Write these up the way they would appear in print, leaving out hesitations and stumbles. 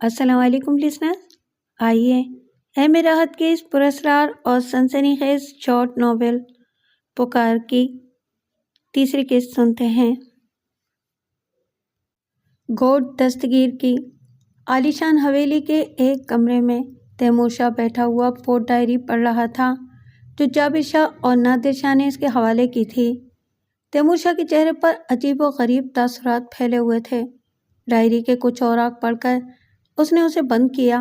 السلام علیکم لسنرز، آئیے اہم راحت کے اس پراسرار اور سنسنی خیز شارٹ ناول پکار کی تیسری قسط سنتے ہیں۔ گوڈ دستگیر کی عالیشان حویلی کے ایک کمرے میں تیمور شاہ بیٹھا ہوا وہ ڈائری پڑھ رہا تھا جو جابر شاہ اور نادر شاہ نے اس کے حوالے کی تھی۔ تیمور شاہ کے چہرے پر عجیب و غریب تاثرات پھیلے ہوئے تھے۔ ڈائری کے کچھ اوراق پڑھ کر اس نے اسے بند کیا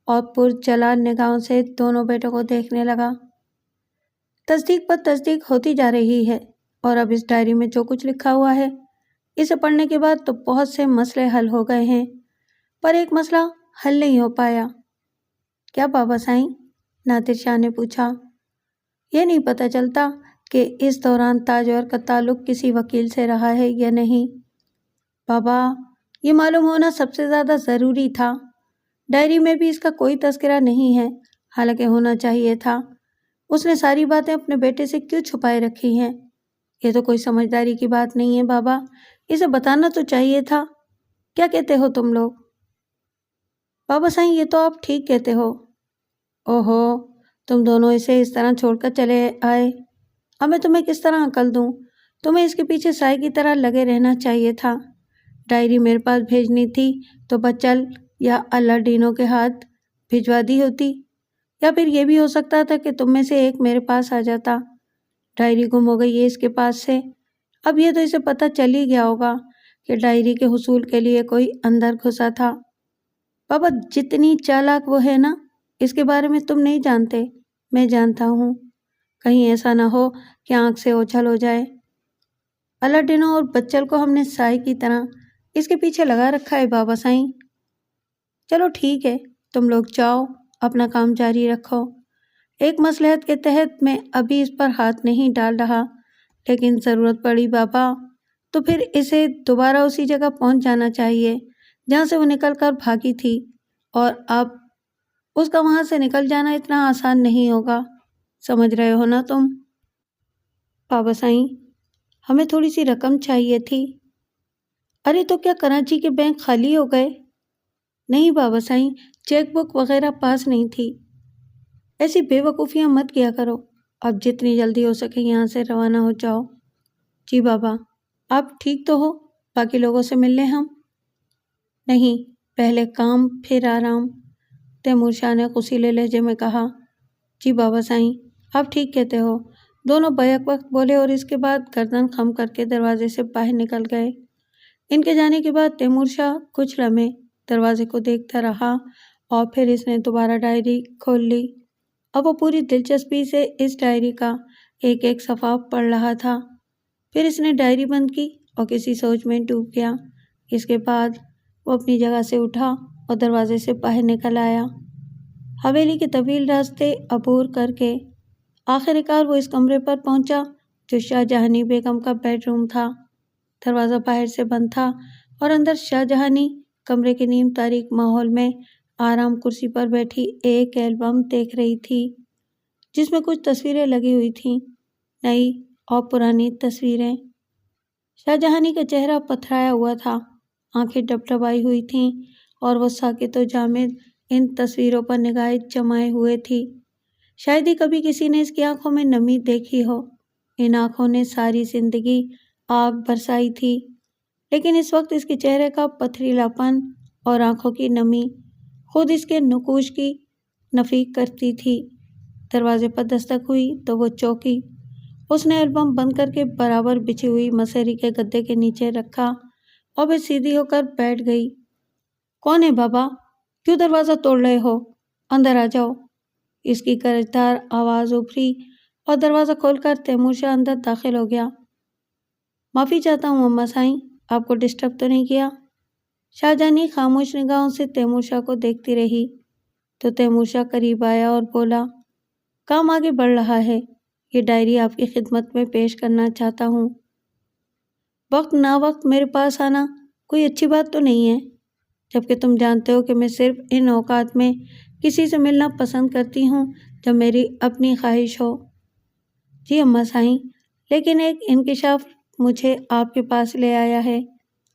اور پرجلال نگاہوں سے دونوں بیٹوں کو دیکھنے لگا۔ تصدیق پر تصدیق ہوتی جا رہی ہے اور اب اس ڈائری میں جو کچھ لکھا ہوا ہے اسے پڑھنے کے بعد تو بہت سے مسئلے حل ہو گئے ہیں، پر ایک مسئلہ حل نہیں ہو پایا۔ کیا بابا سائیں؟ نادر شاہ نے پوچھا۔ یہ نہیں پتہ چلتا کہ اس دوران تاجور کا تعلق کسی وکیل سے رہا ہے یا نہیں۔ بابا، یہ معلوم ہونا سب سے زیادہ ضروری تھا۔ ڈائری میں بھی اس کا کوئی تذکرہ نہیں ہے، حالانکہ ہونا چاہیے تھا۔ اس نے ساری باتیں اپنے بیٹے سے کیوں چھپائے رکھی ہیں؟ یہ تو کوئی سمجھداری کی بات نہیں ہے بابا، اسے بتانا تو چاہیے تھا۔ کیا کہتے ہو تم لوگ؟ بابا سائیں، یہ تو آپ ٹھیک کہتے ہو۔ اوہو، تم دونوں اسے اس طرح چھوڑ کر چلے آئے۔ اب میں تمہیں کس طرح عقل دوں؟ تمہیں اس کے پیچھے سائے کی طرح لگے رہنا چاہیے تھا۔ ڈائری میرے پاس بھیجنی تھی تو بچل یا اللہ ڈینوں کے ہاتھ بھجوا دی ہوتی، یا پھر یہ بھی ہو سکتا تھا کہ تم میں سے ایک میرے پاس آ جاتا۔ ڈائری گم ہو گئی ہے اس کے پاس سے۔ اب یہ تو اسے پتہ چل ہی گیا ہوگا کہ ڈائری کے حصول کے لیے کوئی اندر گھسا تھا۔ بابا، جتنی چالاک وہ ہے نا، اس کے بارے میں تم نہیں جانتے، میں جانتا ہوں۔ کہیں ایسا نہ ہو کہ آنکھ سے اوجھل ہو جائے۔ اللہ ڈینوں اور بچل کو ہم نے سائے کی طرح اس کے پیچھے لگا رکھا ہے بابا سائیں۔ چلو ٹھیک ہے، تم لوگ جاؤ، اپنا کام جاری رکھو۔ ایک مصلحت کے تحت میں ابھی اس پر ہاتھ نہیں ڈال رہا، لیکن ضرورت پڑی بابا تو پھر اسے دوبارہ اسی جگہ پہنچ جانا چاہیے جہاں سے وہ نکل کر بھاگی تھی، اور اب اس کا وہاں سے نکل جانا اتنا آسان نہیں ہوگا، سمجھ رہے ہو نا تم؟ بابا سائیں، ہمیں تھوڑی سی رقم چاہیے تھی۔ ارے تو کیا کراچی کے بینک خالی ہو گئے؟ نہیں بابا سائیں، چیک بک وغیرہ پاس نہیں تھی۔ ایسی بے وقوفیاں مت کیا کرو، اب جتنی جلدی ہو سکے یہاں سے روانہ ہو جاؤ۔ جی بابا، آپ ٹھیک تو ہو؟ باقی لوگوں سے مل لیں ہم؟ نہیں، پہلے کام پھر آرام، تیمور شاہ نے غصیلے لہجے میں کہا۔ جی بابا سائیں، آپ ٹھیک کہتے ہو، دونوں بیک وقت بولے اور اس کے بعد گردن خم کر کے دروازے سے باہر نکل گئے۔ ان کے جانے کے بعد تیمور شاہ کچھ لمحے دروازے کو دیکھتا رہا اور پھر اس نے دوبارہ ڈائری کھول لی۔ اب وہ پوری دلچسپی سے اس ڈائری کا ایک ایک صفحہ پڑھ رہا تھا۔ پھر اس نے ڈائری بند کی اور کسی سوچ میں ڈوب گیا۔ اس کے بعد وہ اپنی جگہ سے اٹھا اور دروازے سے باہر نکل آیا۔ حویلی کے طویل راستے عبور کر کے آخر کار وہ اس کمرے پر پہنچا جو شاہ جہانی بیگم کا بیڈ روم تھا۔ دروازہ باہر سے بند تھا اور اندر شاہ جہانی کمرے کے نیم تاریک ماحول میں آرام کرسی پر بیٹھی ایک البم دیکھ رہی تھی جس میں کچھ تصویریں لگی ہوئی تھیں، نئی اور پرانی تصویریں۔ شاہ جہانی کا چہرہ پتھرایا ہوا تھا، آنکھیں ڈبڈبائی ہوئی تھیں اور وہ ساکت و جامد ان تصویروں پر نگاہیں جمائے ہوئے تھی۔ شاید ہی کبھی کسی نے اس کی آنکھوں میں نمی دیکھی ہو۔ ان آنکھوں نے ساری زندگی آگ برسائی تھی، لیکن اس وقت اس کے چہرے کا پتھریلا پن اور آنکھوں کی نمی خود اس کے نقوش کی نفی کرتی تھی۔ دروازے پر دستک ہوئی تو وہ چوکی۔ اس نے البم بند کر کے برابر بچھی ہوئی مسہری کے گدے کے نیچے رکھا اور پھر سیدھی ہو کر بیٹھ گئی۔ کون ہے بابا؟ کیوں دروازہ توڑ رہے ہو؟ اندر آ جاؤ۔ اس کی گرجدار آواز ابھری اور دروازہ کھول کر تیمور شاہ اندر داخل ہو گیا۔ معافی چاہتا ہوں اماں سائیں، آپ کو ڈسٹرب تو نہیں کیا؟ شاہ جہانی خاموش نگاہوں سے تیمور شاہ کو دیکھتی رہی تو تیمور شاہ قریب آیا اور بولا، کام آگے بڑھ رہا ہے، یہ ڈائری آپ کی خدمت میں پیش کرنا چاہتا ہوں۔ وقت نا وقت میرے پاس آنا کوئی اچھی بات تو نہیں ہے، جبکہ تم جانتے ہو کہ میں صرف ان اوقات میں کسی سے ملنا پسند کرتی ہوں جب میری اپنی خواہش ہو۔ جی اماں سائیں، لیکن ایک انکشاف مجھے آپ کے پاس لے آیا ہے۔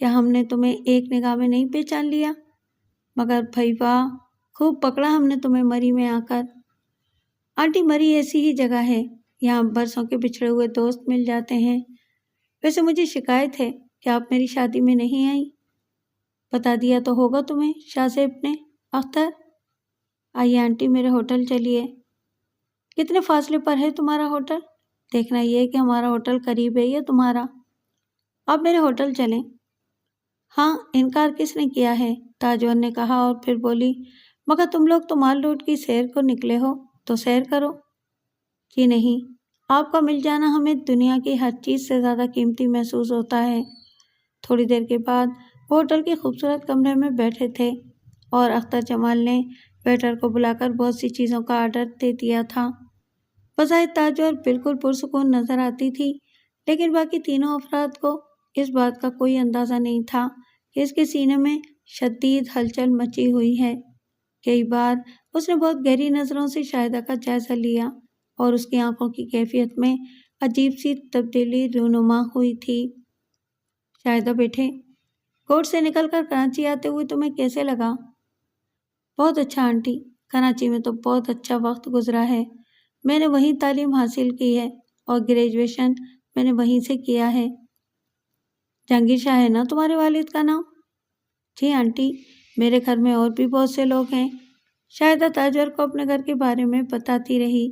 کیا ہم نے تمہیں ایک نگاہ میں نہیں پہچان لیا؟ مگر بھائی واہ، خوب پکڑا ہم نے تمہیں مری میں آ کر۔ آنٹی، مری ایسی ہی جگہ ہے، یہاں برسوں کے بچھڑے ہوئے دوست مل جاتے ہیں۔ ویسے مجھے شکایت ہے کہ آپ میری شادی میں نہیں آئی۔ بتا دیا تو ہوگا تمہیں شاہ زیب نے۔ اختر، آئیے آنٹی، میرے ہوٹل چلیے۔ کتنے فاصلے پر ہے تمہارا ہوٹل؟ دیکھنا یہ ہے کہ ہمارا ہوٹل قریب ہے یا تمہارا۔ آپ میرے ہوٹل چلیں۔ ہاں، انکار کس نے کیا ہے؟ تاجور نے کہا اور پھر بولی، مگر تم لوگ تو مال روڈ کی سیر کو نکلے ہو تو سیر کرو۔ جی نہیں، آپ کا مل جانا ہمیں دنیا کی ہر چیز سے زیادہ قیمتی محسوس ہوتا ہے۔ تھوڑی دیر کے بعد وہ ہوٹل کے خوبصورت کمرے میں بیٹھے تھے اور اختر جمال نے ویٹر کو بلا کر بہت سی چیزوں کا آرڈر دے دیا تھا۔ بظاہر تاجور بالکل پرسکون نظر آتی تھی، لیکن باقی تینوں افراد کو اس بات کا کوئی اندازہ نہیں تھا کہ اس کے سینے میں شدید ہلچل مچی ہوئی ہے۔ کئی بار اس نے بہت گہری نظروں سے شاہدہ کا جائزہ لیا اور اس کی آنکھوں کی کیفیت میں عجیب سی تبدیلی رونما ہوئی تھی۔ شاہدہ بیٹھے، کوٹ سے نکل کر کراچی آتے ہوئے تمہیں کیسے لگا؟ بہت اچھا آنٹی، کراچی میں تو بہت اچھا وقت گزرا ہے۔ میں نے وہیں تعلیم حاصل کی ہے اور گریجویشن میں نے وہیں سے کیا ہے۔ جہانگیر شاہ ہے نا تمہارے والد کا نام؟ جی آنٹی، میرے گھر میں اور بھی بہت سے لوگ ہیں۔ شاہدہ تاجور کو اپنے گھر کے بارے میں بتاتی رہی۔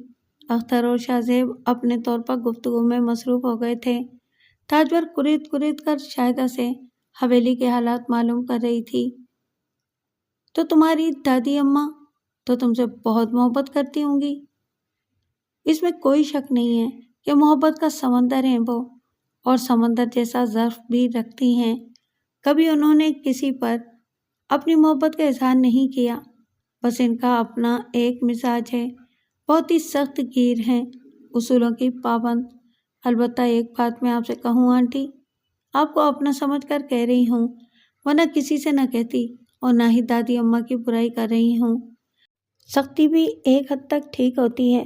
اختر اور شاہ زیب اپنے طور پر گفتگو میں مصروف ہو گئے تھے۔ تاجور کرید کرید کر شاہدہ سے حویلی کے حالات معلوم کر رہی تھی۔ تو تمہاری دادی اماں تو تم سے بہت محبت کرتی ہوں گی؟ اس میں کوئی شک نہیں ہے کہ محبت کا سمندر ہیں وہ، اور سمندر جیسا ظرف بھی رکھتی ہیں۔ کبھی انہوں نے کسی پر اپنی محبت کا اظہار نہیں کیا، بس ان کا اپنا ایک مزاج ہے، بہت ہی سخت گیر ہیں، اصولوں کی پابند۔ البتہ ایک بات میں آپ سے کہوں آنٹی، آپ کو اپنا سمجھ کر کہہ رہی ہوں، ورنہ کسی سے نہ کہتی اور نہ ہی دادی اماں کی برائی کر رہی ہوں۔ سختی بھی ایک حد تک ٹھیک ہوتی ہے،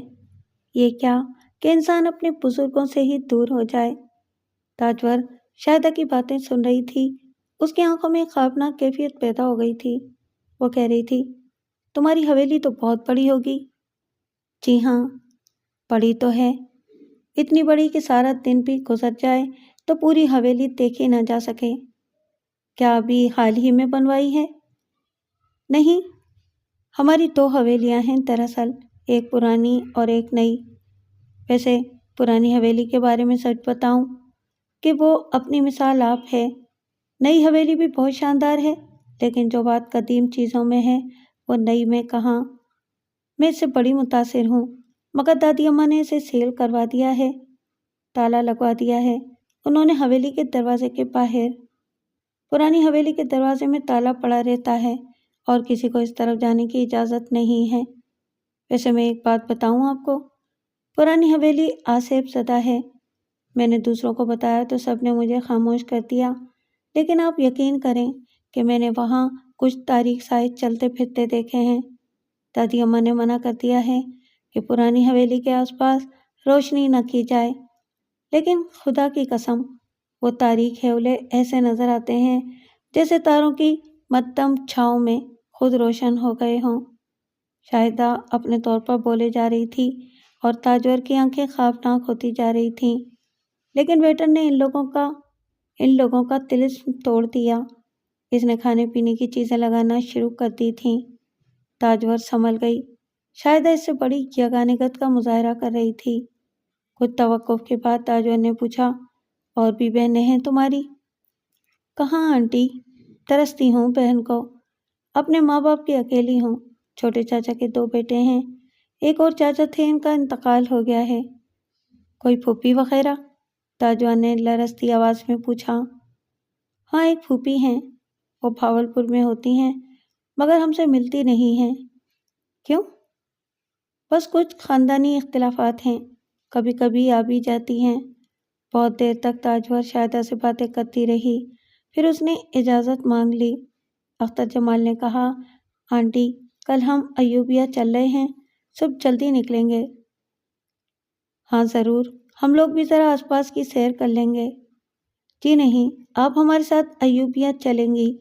یہ کیا کہ انسان اپنے بزرگوں سے ہی دور ہو جائے۔ تاجور شاہدہ کی باتیں سن رہی تھی، اس کی آنکھوں میں خوابناک کیفیت پیدا ہو گئی تھی۔ وہ کہہ رہی تھی، تمہاری حویلی تو بہت بڑی ہوگی۔ جی ہاں، بڑی تو ہے، اتنی بڑی کہ سارا دن بھی گزر جائے تو پوری حویلی دیکھی نہ جا سکے۔ کیا ابھی حال ہی میں بنوائی ہے؟ نہیں، ہماری 2 حویلیاں ہیں دراصل، ایک پرانی اور ایک نئی۔ ویسے پرانی حویلی کے بارے میں سچ بتاؤں کہ وہ اپنی مثال آپ ہے۔ نئی حویلی بھی بہت شاندار ہے، لیکن جو بات قدیم چیزوں میں ہے وہ نئی میں کہاں۔ میں اس سے بڑی متاثر ہوں، مگر دادی اماں نے اسے سیل کروا دیا ہے، تالا لگوا دیا ہے انہوں نے حویلی کے دروازے کے باہر۔ پرانی حویلی کے دروازے میں تالا پڑا رہتا ہے اور کسی کو اس طرف جانے کی اجازت نہیں ہے۔ ویسے میں ایک بات بتاؤں آپ کو، پرانی حویلی آسیب زدہ ہے۔ میں نے دوسروں کو بتایا تو سب نے مجھے خاموش کر دیا، لیکن آپ یقین کریں کہ میں نے وہاں کچھ تاریک سائے چلتے پھرتے دیکھے ہیں۔ دادی اماں نے منع کر دیا ہے کہ پرانی حویلی کے آس پاس روشنی نہ کی جائے، لیکن خدا کی قسم وہ تاریک حولے ایسے نظر آتے ہیں جیسے تاروں کی مدھم چھاؤں میں خود روشن ہو گئے ہوں۔ شاہدہ اپنے طور پر بولے جا رہی تھی اور تاجور کی آنکھیں خوابناک ہوتی جا رہی تھیں، لیکن ویٹر نے ان لوگوں کا طلسم توڑ دیا۔ اس نے کھانے پینے کی چیزیں لگانا شروع کر دی تھیں۔ تاجور سنبھل گئی۔ شاہدہ اس سے بڑی یگانگت کا مظاہرہ کر رہی تھی۔ کچھ توقف کے بعد تاجور نے پوچھا، اور بھی بہنیں ہیں تمہاری؟ کہاں آنٹی، ترستی ہوں بہن کو، اپنے ماں باپ کی اکیلی ہوں۔ چھوٹے چاچا کے 2 بیٹے ہیں، ایک اور چاچا تھے ان کا انتقال ہو گیا ہے۔ کوئی پھوپھی وغیرہ؟ تاجور نے لرزتی آواز میں پوچھا۔ ہاں، ایک پھوپھی ہیں، وہ بھاولپور میں ہوتی ہیں، مگر ہم سے ملتی نہیں ہیں۔ کیوں؟ بس کچھ خاندانی اختلافات ہیں، کبھی کبھی آ بھی جاتی ہیں۔ بہت دیر تک تاجور شاہدہ سے باتیں کرتی رہی، پھر اس نے اجازت مانگ لی۔ اختر جمال نے کہا، آنٹی، کل ہم ایوبیہ چل رہے ہیں، صبح جلدی نکلیں گے۔ ہاں ضرور، ہم لوگ بھی ذرا آس پاس کی سیر کر لیں گے۔ جی نہیں، آپ ہمارے ساتھ ایوبیا چلیں گی،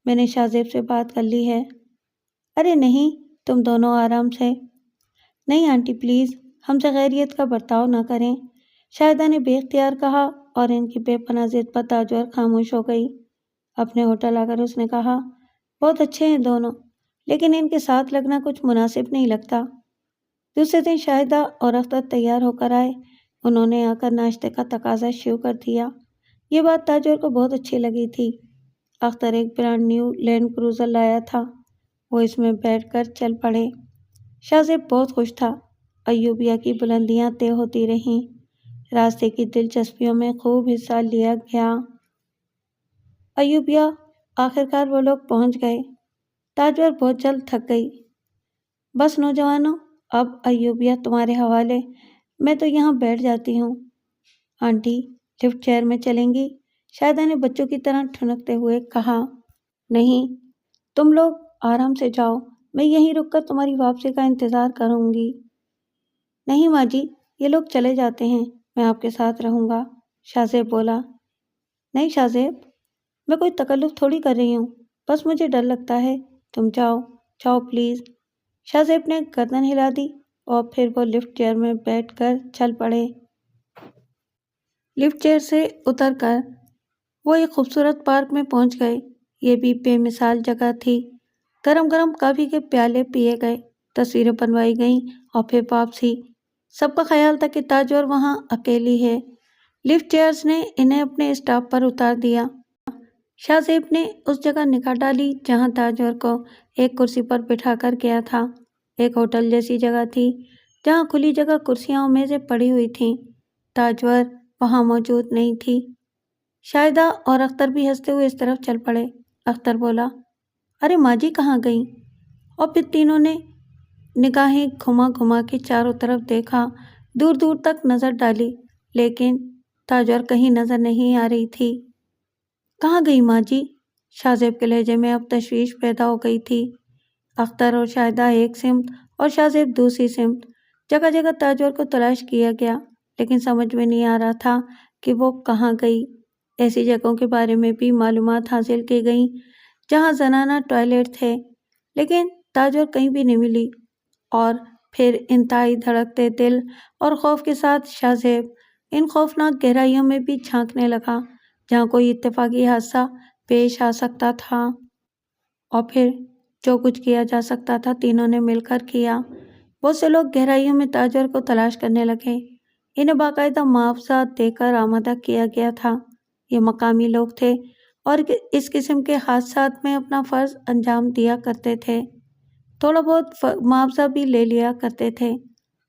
میں نے شاہ زیب سے بات کر لی ہے۔ ارے نہیں، تم دونوں آرام سے۔ نہیں آنٹی پلیز، ہم سے غیریت کا برتاؤ نہ کریں، شاہدہ نے بے اختیار کہا، اور ان کی بے پناہ ضد پر تاجور خاموش ہو گئی۔ اپنے ہوٹل آ کر اس نے کہا، بہت اچھے ہیں دونوں، لیکن ان کے ساتھ لگنا کچھ مناسب نہیں لگتا۔ دوسرے دن شاہدہ اور اختر تیار ہو کر آئے، انہوں نے آ کر ناشتے کا تقاضا شروع کر دیا۔ یہ بات تاجور کو بہت اچھی لگی تھی۔ اختر ایک برانڈ نیو لینڈ کروزر لایا تھا، وہ اس میں بیٹھ کر چل پڑے۔ شاہ زیب بہت خوش تھا۔ ایوبیا کی بلندیاں طے ہوتی رہیں، راستے کی دلچسپیوں میں خوب حصہ لیا گیا۔ ایوبیا آخرکار وہ لوگ پہنچ گئے۔ تاجور بہت جلد تھک گئی۔ بس نوجوانوں، اب ایوبیا تمہارے حوالے، میں تو یہاں بیٹھ جاتی ہوں۔ آنٹی لفٹ چیئر میں چلیں گی؟ شاہدہ نے بچوں کی طرح ٹھنکتے ہوئے کہا۔ نہیں، تم لوگ آرام سے جاؤ، میں یہیں رک کر تمہاری واپسی کا انتظار کروں گی۔ نہیں ماں جی، یہ لوگ چلے جاتے ہیں، میں آپ کے ساتھ رہوں گا، شاہ زیب بولا۔ نہیں شاہ زیب، میں کوئی تکلف تھوڑی کر رہی ہوں، بس مجھے ڈر لگتا ہے، تم جاؤ جاؤ پلیز۔ شاہ زیب نے گردن ہلا دی اور پھر وہ لفٹ چیئر میں بیٹھ کر چل پڑے۔ لفٹ چیئر سے اتر کر وہ ایک خوبصورت پارک میں پہنچ گئے۔ یہ بھی بے مثال جگہ تھی۔ گرم گرم کافی کے پیالے پیے گئے، تصویریں بنوائی گئیں اور پھر واپسی۔ سب کا خیال تھا کہ تاجور وہاں اکیلی ہے۔ لفٹ چیئرز نے انہیں اپنے اسٹاپ پر اتار دیا۔ شاہ زیب نے اس جگہ نگاہ ڈالی جہاں تاجور کو ایک کرسی پر بٹھا کر گیا تھا۔ ایک ہوٹل جیسی جگہ تھی جہاں کھلی جگہ کرسیاں اور میزیں پڑی ہوئی تھیں۔ تاجور وہاں موجود نہیں تھی۔ شاہدہ اور اختر بھی ہنستے ہوئے اس طرف چل پڑے۔ اختر بولا، ارے ماں جی کہاں گئیں؟ اور پھر تینوں نے نگاہیں گھما گھما کے چاروں طرف دیکھا، دور دور تک نظر ڈالی، لیکن تاجور کہیں نظر نہیں آ رہی تھی۔ کہاں گئی ماں جی؟ شاہ زیب کے لہجے میں اب تشویش پیدا ہو گئی تھی۔ اختر اور شاہدہ ایک سمت اور شاہ زیب دوسری سمت، جگہ جگہ تاجور کو تلاش کیا گیا، لیکن سمجھ میں نہیں آ رہا تھا کہ وہ کہاں گئی۔ ایسی جگہوں کے بارے میں بھی معلومات حاصل کی گئیں جہاں زنانہ ٹوائلٹ تھے، لیکن تاجور کہیں بھی نہیں ملی۔ اور پھر انتہائی دھڑکتے دل اور خوف کے ساتھ شاہ زیب ان خوفناک گہرائیوں میں بھی جھانکنے لگا جہاں کوئی اتفاقی حادثہ پیش آ سکتا تھا۔ اور پھر جو کچھ کیا جا سکتا تھا تینوں نے مل کر کیا۔ بہت سے لوگ گہرائیوں میں تاجور کو تلاش کرنے لگے۔ انہیں باقاعدہ معاوضہ دے کر آمادہ کیا گیا تھا۔ یہ مقامی لوگ تھے اور اس قسم کے حادثات میں اپنا فرض انجام دیا کرتے تھے، تھوڑا بہت معاوضہ بھی لے لیا کرتے تھے،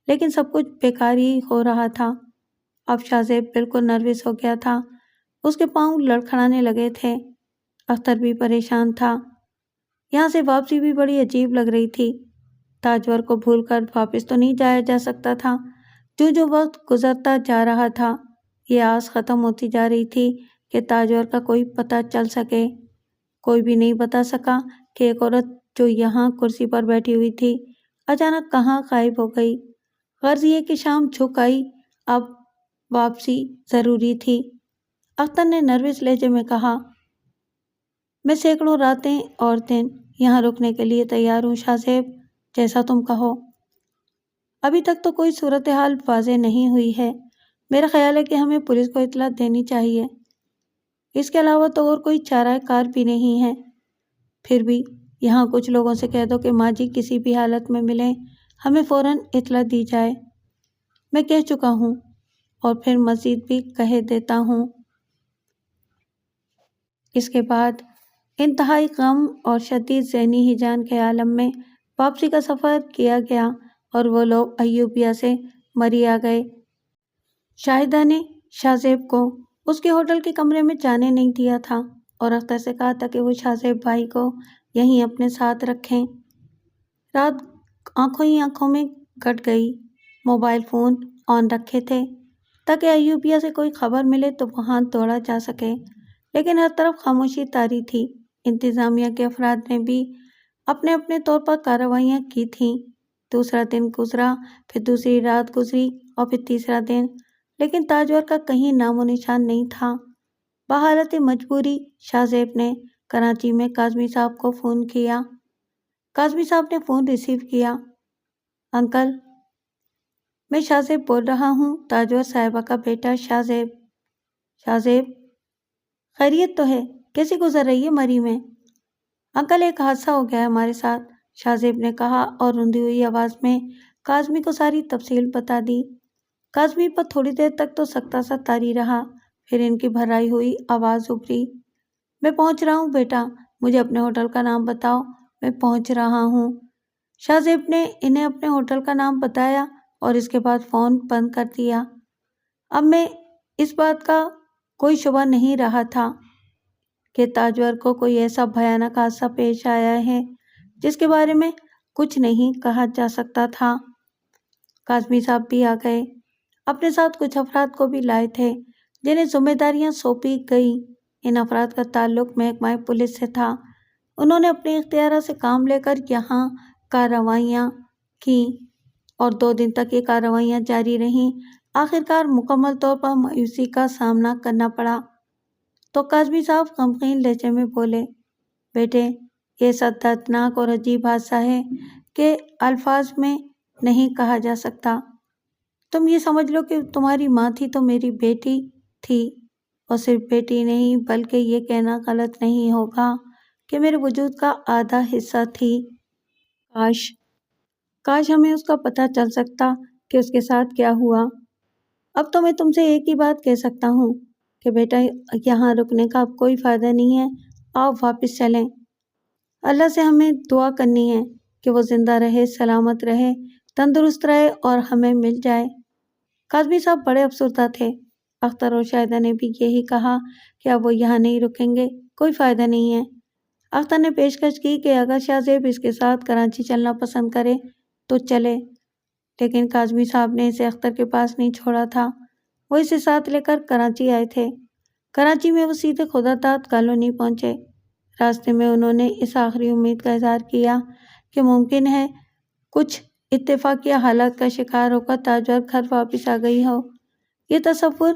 لیکن سب کچھ بیکار ہی ہو رہا تھا۔ اب شاہ زیب بالکل نروس ہو گیا تھا، اس کے پاؤں لڑکھڑانے لگے تھے۔ اختر بھی پریشان تھا، یہاں سے واپسی بھی بڑی عجیب لگ رہی تھی۔ تاجور کو بھول کر واپس تو نہیں جایا جا سکتا تھا۔ جو جو وقت گزرتا جا رہا تھا، یہ آس ختم ہوتی جا رہی تھی کہ تاجور کا کوئی پتہ چل سکے۔ کوئی بھی نہیں بتا سکا کہ ایک عورت جو یہاں کرسی پر بیٹھی ہوئی تھی اچانک کہاں غائب ہو گئی۔ غرض یہ کہ شام جھک آئی، اب واپسی ضروری تھی۔ اختر نے نروس لہجے میں کہا، میں سینکڑوں راتیں اور دن یہاں رکنے کے لیے تیار ہوں شاہ زیب، جیسا تم کہو۔ ابھی تک تو کوئی صورتحال واضح نہیں ہوئی ہے، میرا خیال ہے کہ ہمیں پولیس کو اطلاع دینی چاہیے۔ اس کے علاوہ تو اور کوئی چارہ کار بھی نہیں ہے۔ پھر بھی یہاں کچھ لوگوں سے کہہ دو کہ ماں جی کسی بھی حالت میں ملیں، ہمیں فوراً اطلاع دی جائے۔ میں کہہ چکا ہوں اور پھر مزید بھی کہہ دیتا ہوں۔ اس کے بعد انتہائی غم اور شدید ذہنی ہیجان کے عالم میں واپسی کا سفر کیا گیا اور وہ لوگ ایوبیا سے مری آ گئے۔ شاہدہ نے شاہ زیب کو اس کے ہوٹل کے کمرے میں جانے نہیں دیا تھا اور اختر سے کہا تھا کہ وہ شاہ زیب بھائی کو یہیں اپنے ساتھ رکھیں۔ رات آنکھوں ہی آنکھوں میں کٹ گئی۔ موبائل فون آن رکھے تھے تاکہ ایوبیا سے کوئی خبر ملے تو وہاں دوڑا جا سکے، لیکن ہر طرف خاموشی طاری تھی۔ انتظامیہ کے افراد نے بھی اپنے اپنے طور پر کارروائیاں کی تھیں۔ دوسرا دن گزرا، پھر دوسری رات گزری اور پھر تیسرا دن، لیکن تاجور کا کہیں نام و نشان نہیں تھا۔ بحالت مجبوری شاہ زیب نے کراچی میں کاظمی صاحب کو فون کیا۔ کاظمی صاحب نے فون ریسیو کیا۔ انکل، میں شاہ زیب بول رہا ہوں، تاجور صاحبہ کا بیٹا شاہ زیب۔ شاہ زیب، خیریت تو ہے؟ کیسی گزر رہی ہے مری میں؟ انکل، ایک حادثہ ہو گیا ہے ہمارے ساتھ، شاہ زیب نے کہا اور روندی ہوئی آواز میں کاظمی کو ساری تفصیل بتا دی۔ کاظمی پر تھوڑی دیر تک تو سکتہ سا طاری رہا، پھر ان کی بھرائی ہوئی آواز ابھری۔ میں پہنچ رہا ہوں بیٹا، مجھے اپنے ہوٹل کا نام بتاؤ، میں پہنچ رہا ہوں۔ شاہ زیب نے انہیں اپنے ہوٹل کا نام بتایا اور اس کے بعد فون بند کر دیا۔ اب میں اس بات کا کوئی شبہ نہیں رہا تھا کہ تاجور کو کوئی ایسا بھیانک حادثہ پیش آیا ہے جس کے بارے میں کچھ نہیں کہا جا سکتا تھا۔ کاظمی صاحب بھی آ گئے، اپنے ساتھ کچھ افراد کو بھی لائے تھے جنہیں ذمہ داریاں سونپی گئیں۔ ان افراد کا تعلق محکمہ پولیس سے تھا۔ انہوں نے اپنے اختیارات سے کام لے کر یہاں کارروائیاں کیں اور 2 دن تک یہ کارروائیاں جاری رہیں۔ آخرکار مکمل طور پر مایوسی کا سامنا کرنا پڑا تو کاظمی صاحب غمگین لہجے میں بولے، بیٹے، یہ سب دردناک اور عجیب حادثہ ہے کہ الفاظ میں نہیں کہا جا سکتا۔ تم یہ سمجھ لو کہ تمہاری ماں تھی تو میری بیٹی تھی، اور صرف بیٹی نہیں بلکہ یہ کہنا غلط نہیں ہوگا کہ میرے وجود کا آدھا حصہ تھی۔ کاش ہمیں اس کا پتہ چل سکتا کہ اس کے ساتھ کیا ہوا۔ اب تو میں تم سے ایک ہی بات کہہ سکتا ہوں کہ بیٹا، یہاں رکنے کا اب کوئی فائدہ نہیں ہے، آؤ واپس چلیں۔ اللہ سے ہمیں دعا کرنی ہے کہ وہ زندہ رہے، سلامت رہے، تندرست رہے اور ہمیں مل جائے۔ کاظمی صاحب بڑے افسردہ تھے۔ اختر اور شاہدہ نے بھی یہی کہا کہ اب وہ یہاں نہیں رکیں گے، کوئی فائدہ نہیں ہے۔ اختر نے پیشکش کی کہ اگر شاہ زیب اس کے ساتھ کراچی چلنا پسند کرے تو چلے، لیکن کاظمی صاحب نے اسے اختر کے پاس نہیں چھوڑا تھا۔ وہ اسے ساتھ لے کر کراچی آئے تھے۔ کراچی میں وہ سیدھے خدا داد کالونی پہنچے۔ راستے میں انہوں نے اس آخری امید کا اظہار کیا کہ ممکن ہے کچھ اتفاقیہ حالات کا شکار ہو کر تاجور گھر واپس آ گئی ہو۔ یہ تصور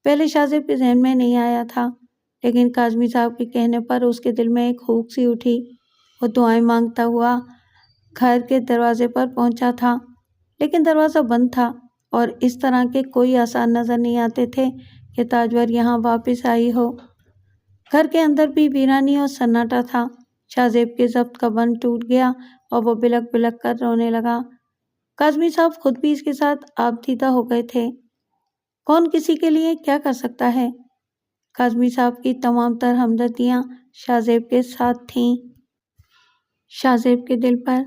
پہلے شاہ زیب کے ذہن میں نہیں آیا تھا، لیکن کاظمی صاحب کے کہنے پر اس کے دل میں ایک ہوک سی اٹھی۔ وہ دعائیں مانگتا ہوا گھر کے دروازے پر پہنچا تھا، لیکن دروازہ بند تھا اور اس طرح کے کوئی آثار نظر نہیں آتے تھے کہ تاجور یہاں واپس آئی ہو۔ گھر کے اندر بھی ویرانی اور سناٹا تھا۔ شاہ زیب کے ضبط کا بند ٹوٹ گیا اور وہ بلک بلک کر رونے لگا۔ کاظمی صاحب خود بھی اس کے ساتھ آبدیدہ ہو گئے تھے۔ کون کسی کے لیے کیا کر سکتا ہے؟ کاظمی صاحب کی تمام تر ہمدردیاں شاہ زیب کے ساتھ تھیں۔ شاہ زیب کے دل پر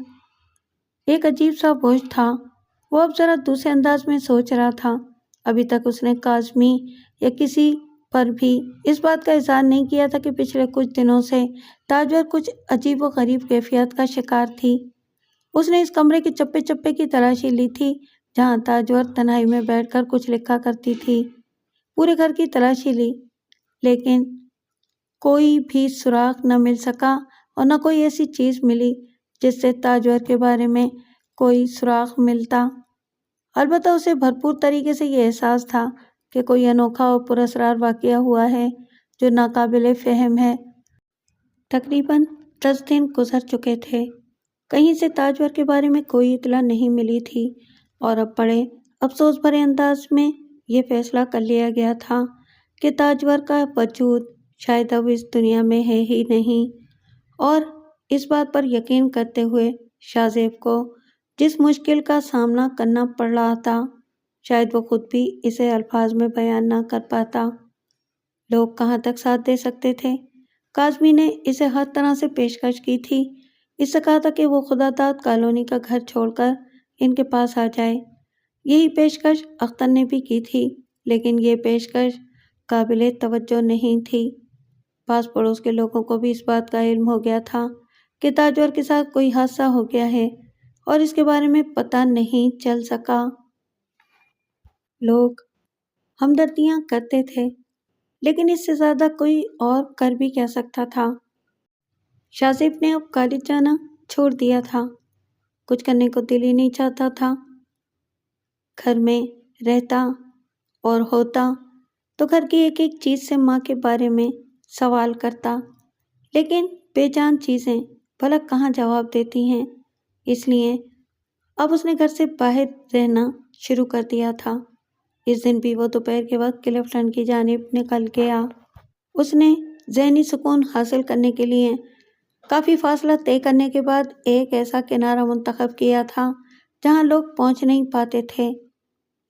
ایک عجیب سا بوجھ تھا۔ وہ اب ذرا دوسرے انداز میں سوچ رہا تھا۔ ابھی تک اس نے کاظمی یا کسی پر بھی اس بات کا اظہار نہیں کیا تھا کہ پچھلے کچھ دنوں سے تاجور کچھ عجیب و غریب کیفیت کا شکار تھی۔ اس نے اس کمرے کے چپے چپے کی تلاشی لی تھی جہاں تاجور تنہائی میں بیٹھ کر کچھ لکھا کرتی تھی۔ پورے گھر کی تلاشی لی، لیکن کوئی بھی سراغ نہ مل سکا اور نہ کوئی ایسی چیز ملی جس سے تاجور کے بارے میں کوئی سراغ ملتا۔ البتہ اسے بھرپور طریقے سے یہ احساس تھا کہ کوئی انوکھا اور پراسرار واقعہ ہوا ہے جو ناقابل فہم ہے۔ تقریباً 10 دن گزر چکے تھے، کہیں سے تاجور کے بارے میں کوئی اطلاع نہیں ملی تھی، اور اب بڑے افسوس بھرے انداز میں یہ فیصلہ کر لیا گیا تھا کہ تاجور کا وجود شاید اب اس دنیا میں ہے ہی نہیں۔ اور اس بات پر یقین کرتے ہوئے شاہ زیب کو جس مشکل کا سامنا کرنا پڑ رہا تھا، شاید وہ خود بھی اسے الفاظ میں بیان نہ کر پاتا۔ لوگ کہاں تک ساتھ دے سکتے تھے؟ کاظمی نے اسے ہر طرح سے پیشکش کی تھی۔ اس سے کہا تھا کہ وہ خدا داد کالونی کا گھر چھوڑ کر ان کے پاس آ جائے۔ یہی پیشکش اختر نے بھی کی تھی، لیکن یہ پیشکش قابل توجہ نہیں تھی۔ پاس پڑوس کے لوگوں کو بھی اس بات کا علم ہو گیا تھا کہ تاجور کے ساتھ کوئی حادثہ ہو گیا ہے اور اس کے بارے میں پتہ نہیں چل سکا۔ لوگ ہمدردیاں کرتے تھے، لیکن اس سے زیادہ کوئی اور کر بھی کیا سکتا تھا؟ شاہ زیب نے اب کالج جانا چھوڑ دیا تھا، کچھ کرنے کو دل ہی نہیں چاہتا تھا۔ گھر میں رہتا اور ہوتا تو گھر کی ایک ایک چیز سے ماں کے بارے میں سوال کرتا، لیکن بے جان چیزیں بھلا کہاں جواب دیتی ہیں۔ اس لیے اب اس نے گھر سے باہر رہنا شروع کر دیا تھا۔ اس دن بھی وہ دوپہر کے وقت کلفٹن کی جانب نکل گیا۔ اس نے ذہنی سکون حاصل کرنے کے لیے کافی فاصلہ طے کرنے کے بعد ایک ایسا کنارہ منتخب کیا تھا جہاں لوگ پہنچ نہیں پاتے تھے۔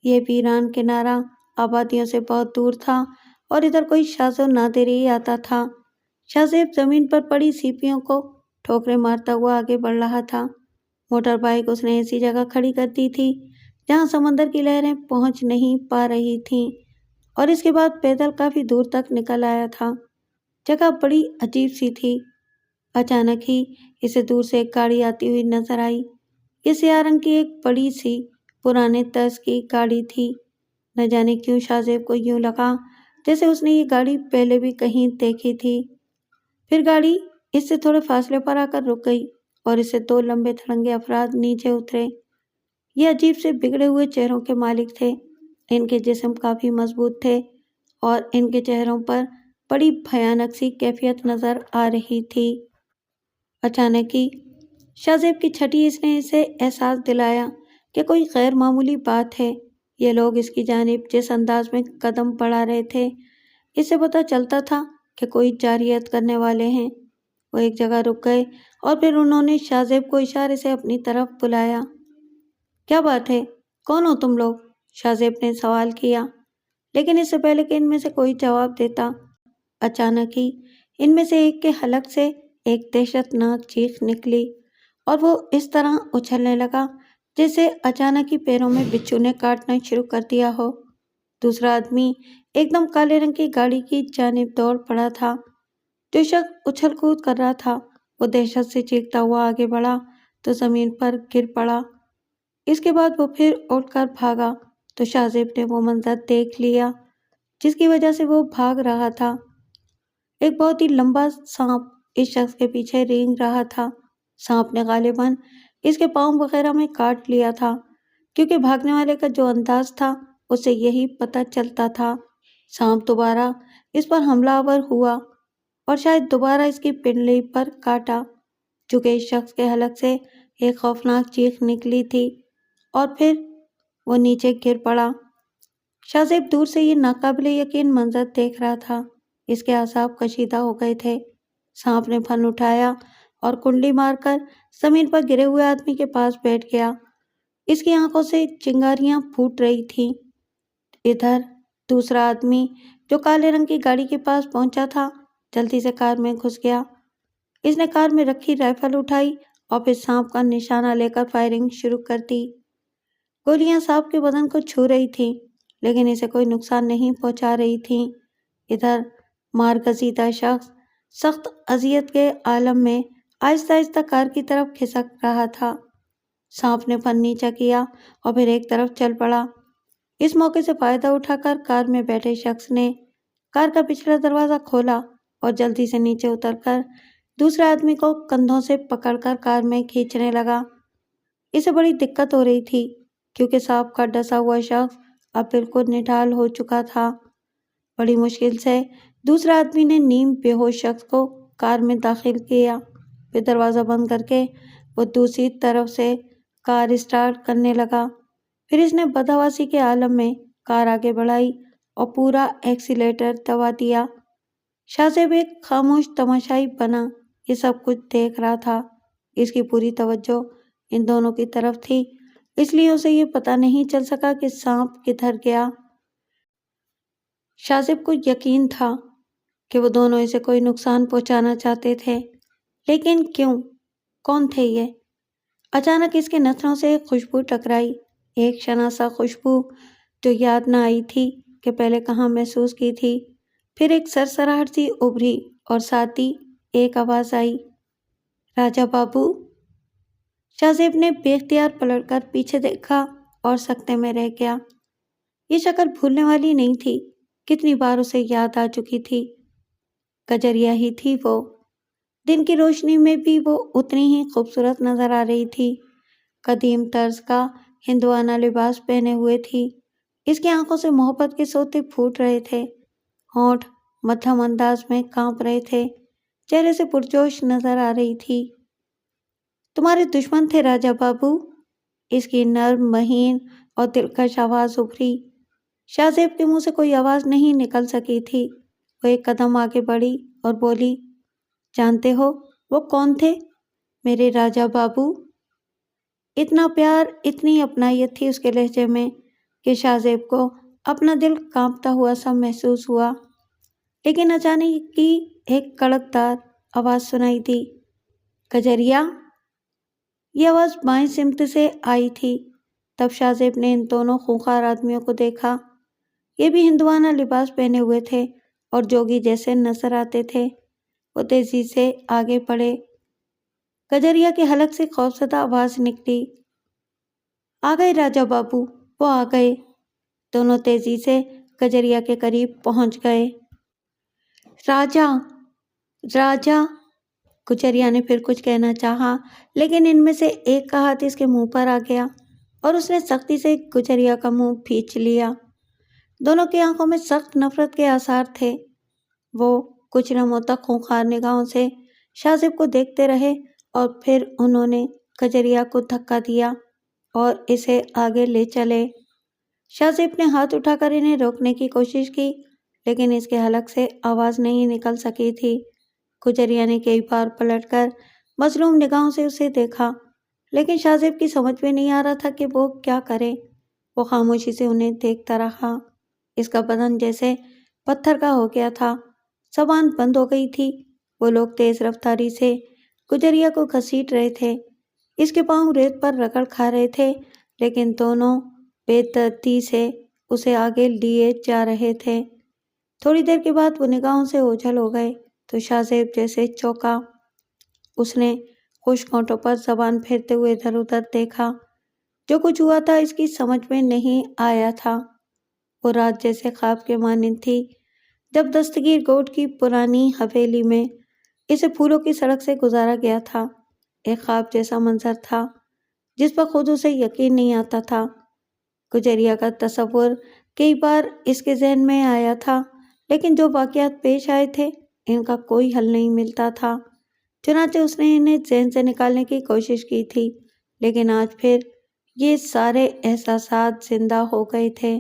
یہ ویران کنارہ آبادیوں سے بہت دور تھا اور ادھر کوئی شاذ و نادر ہی آتا تھا۔ شاہزیب زمین پر پڑی سیپیوں کو ٹھوکریں مارتا ہوا آگے بڑھ رہا تھا۔ موٹر بائیک اس نے ایسی جگہ کھڑی کر دی تھی جہاں سمندر کی لہریں پہنچ نہیں پا رہی تھیں، اور اس کے بعد پیدل کافی دور تک نکل آیا تھا۔ جگہ بڑی عجیب سی تھی۔ اچانک ہی اسے دور سے ایک گاڑی آتی ہوئی نظر آئی۔ یہ سیاہ رنگ کی ایک بڑی سی پرانے طرز کی گاڑی تھی۔ نہ جانے کیوں شاہزیب کو یوں لگا جیسے اس نے یہ گاڑی پہلے بھی کہیں دیکھی تھی۔ پھر گاڑی اس سے تھوڑے فاصلے پر آ کر رک گئی اور اس سے دو لمبے تھڑنگے افراد نیچے اترے۔ یہ عجیب سے بگڑے ہوئے چہروں کے مالک تھے۔ ان کے جسم کافی مضبوط تھے اور ان کے چہروں پر بڑی بھیانک سی کیفیت نظر آ رہی تھی۔ اچانک ہی شاہزیب کی چھٹی اس نے اسے احساس دلایا کہ کوئی غیر معمولی بات ہے۔ یہ لوگ اس کی جانب جس انداز میں قدم بڑھا رہے تھے، اس سے پتہ چلتا تھا کہ کوئی جارحیت کرنے والے ہیں۔ وہ ایک جگہ رک گئے اور پھر انہوں نے شاہزیب کو اشارے سے اپنی طرف بلایا۔ کیا بات ہے؟ کون ہو تم لوگ؟ شاہزیب نے سوال کیا، لیکن اس سے پہلے کہ ان میں سے کوئی جواب دیتا، اچانک ہی ان میں سے ایک کے حلق سے ایک دہشت ناک چیخ نکلی اور وہ اس طرح اچھلنے لگا جیسے اچانک ہی پیروں میں بچھو نے کاٹنا شروع کر دیا ہو۔ دوسرا آدمی ایک دم کالے رنگ کی گاڑی کی جانب دوڑ پڑا تھا۔ جو شخص اچھل کود کر رہا تھا وہ دہشت سے چیختا ہوا آگے بڑھا تو زمین پر گر پڑا۔ اس کے بعد وہ پھر اٹھ کر بھاگا تو شاہزیب نے وہ منظر دیکھ لیا جس کی وجہ سے وہ بھاگ رہا تھا۔ ایک بہت ہی لمبا سانپ اس شخص کے پیچھے رینگ رہا تھا۔ سانپ نے غالباً اس کے پاؤں وغیرہ میں کاٹ لیا تھا، کیونکہ بھاگنے والے کا جو انداز تھا اس سے یہی پتہ چلتا تھا۔ سانپ دوبارہ اس پر حملہ آور ہوا اور شاید دوبارہ اس کی پنڈلی پر کاٹا، چونکہ اس شخص کے حلق سے ایک خوفناک چیخ نکلی تھی اور پھر وہ نیچے گر پڑا۔ شاہزیب دور سے یہ ناقابل یقین منظر دیکھ رہا تھا۔ اس کے اعصاب کشیدہ ہو گئے تھے۔ سانپ نے پھن اٹھایا اور کنڈی مار کر زمین پر گرے ہوئے آدمی کے پاس بیٹھ گیا۔ اس کی آنکھوں سے چنگاریاں پھوٹ رہی تھیں۔ ادھر دوسرا آدمی جو کالے رنگ کی گاڑی کے پاس پہنچا تھا جلدی سے کار میں گھس گیا۔ اس نے کار میں رکھی رائفل اٹھائی اور پھر سانپ کا نشانہ لے کر فائرنگ شروع کر دی۔ گولیاں سانپ کے بدن کو چھو رہی تھیں لیکن اسے کوئی نقصان نہیں پہنچا رہی تھیں۔ ادھر مار گزیدہ شخص سخت اذیت کے عالم میں آہستہ آہستہ کار کی طرف کھسک رہا تھا۔ سانپ نے پھن نیچا کیا اور پھر ایک طرف چل پڑا۔ اس موقع سے فائدہ اٹھا کر کار میں بیٹھے شخص نے کار کا پچھلا دروازہ کھولا اور جلدی سے نیچے اتر کر دوسرے آدمی کو کندھوں سے پکڑ کر کار میں کھینچنے لگا۔ اسے بڑی دقت ہو رہی تھی کیونکہ سانپ کا ڈسا ہوا شخص اب بالکل نڈھال ہو چکا تھا۔ بڑی مشکل سے دوسرا آدمی نے نیم بے ہوش شخص کو کار میں داخل کیا، پھر دروازہ بند کر کے وہ دوسری طرف سے کار اسٹارٹ کرنے لگا۔ پھر اس نے بدحواسی کے عالم میں کار آگے بڑھائی اور پورا ایکسیلیٹر دبا دیا۔ شاہزیب ایک خاموش تماشائی بنا یہ سب کچھ دیکھ رہا تھا۔ اس کی پوری توجہ ان دونوں کی طرف تھی، اس لیے اسے یہ پتہ نہیں چل سکا کہ سانپ کدھر گیا۔ شاہزیب کو یقین تھا کہ وہ دونوں اسے کوئی نقصان پہنچانا چاہتے تھے، لیکن کیوں؟ کون تھے یہ؟ اچانک اس کے نتھنوں سے ایک خوشبو ٹکرائی، ایک شناسا خوشبو جو یاد نہ آئی تھی کہ پہلے کہاں محسوس کی تھی۔ پھر ایک سرسراہٹ سی ابھری اور ساتھ ہی ایک آواز آئی، راجا بابو۔ شاہزیب نے بے اختیار پلٹ کر پیچھے دیکھا اور سکتے میں رہ گیا۔ یہ شکل بھولنے والی نہیں تھی، کتنی بار اسے یاد آ چکی تھی۔ کجریا ہی تھی وہ، دن کی روشنی میں بھی وہ اتنی ہی خوبصورت نظر آ رہی تھی۔ قدیم طرز کا ہندوانہ لباس پہنے ہوئے تھی اس کی آنکھوں سے محبت کے سوتے پھوٹ رہے تھے، ہونٹ مدھم انداز میں کانپ رہے تھے، چہرے سے پرجوش نظر آ رہی تھی۔ تمہارے دشمن تھے راجا بابو؟ اس کی نرم مہین اور دلکش آواز ابھری۔ شاہ زیب کے منہ سے کوئی آواز نہیں نکل سکی تھی۔ وہ ایک قدم آگے بڑھی اور بولی، جانتے ہو وہ کون تھے میرے راجا بابو؟ اتنا پیار، اتنی اپنائیت تھی اس کے لہجے میں کہ شاہ زیب کو اپنا دل کانپتا ہوا سا محسوس ہوا۔ لیکن اچانک کی ایک کڑکدار آواز سنائی دی، کجریا! یہ آواز بائیں سمت سے آئی تھی۔ تب شاہ زیب نے ان دونوں خونخوار آدمیوں کو دیکھا۔ یہ بھی ہندوانہ لباس پہنے ہوئے تھے اور جوگی جیسے نظر آتے تھے۔ وہ تیزی سے آگے بڑھے۔ کجریا کے حلق سے خوفزدہ آواز نکلی، آ گئے راجا بابو، وہ آ گئے۔ دونوں تیزی سے کجریا کے قریب پہنچ گئے۔ راجا، راجا! کجریا نے پھر کچھ کہنا چاہا، لیکن ان میں سے ایک کا ہاتھ اس کے منہ پر آ گیا اور اس نے سختی سے کجریا کا منہ کھینچ لیا۔ دونوں کی آنکھوں میں سخت نفرت کے آثار تھے۔ وہ کچھ لمحوں تک خونخوار نگاہوں سے شاہ زیب کو دیکھتے رہے اور پھر انہوں نے کجریا کو دھکا دیا اور اسے آگے لے چلے۔ شاہ زیب نے ہاتھ اٹھا کر انہیں روکنے کی کوشش کی، لیکن اس کے حلق سے آواز نہیں نکل سکی تھی۔ کجریا نے کئی بار پلٹ کر مظلوم نگاہوں سے اسے دیکھا، لیکن شاہ زیب کی سمجھ میں نہیں آ رہا تھا کہ وہ کیا کرے۔ وہ خاموشی سے انہیں دیکھتا رہا۔ اس کا بدن جیسے پتھر کا ہو گیا تھا، زبان بند ہو گئی تھی۔ وہ لوگ تیز رفتاری سے کجریا کو گھسیٹ رہے تھے، اس کے پاؤں ریت پر رگڑ کھا رہے تھے، لیکن دونوں بے دردی سے اسے آگے لیے جا رہے تھے۔ تھوڑی دیر کے بعد وہ نگاہوں سے اوجھل ہو گئے تو شاہ زیب جیسے چونکا۔ اس نے خشک ہونٹوں پر زبان پھیرتے ہوئے ادھر ادھر دیکھا۔ جو کچھ ہوا تھا اس کی سمجھ میں نہیں آیا تھا۔ وہ رات جیسے خواب کے مانند تھی، جب دستگیر گوٹ کی پرانی حویلی میں اسے پھولوں کی سڑک سے گزارا گیا تھا۔ ایک خواب جیسا منظر تھا جس پر خود اسے یقین نہیں آتا تھا۔ کجریا کا تصور کئی بار اس کے ذہن میں آیا تھا، لیکن جو واقعات پیش آئے تھے ان کا کوئی حل نہیں ملتا تھا۔ چنانچہ اس نے انہیں ذہن سے نکالنے کی کوشش کی تھی، لیکن آج پھر یہ سارے احساسات زندہ ہو گئے تھے۔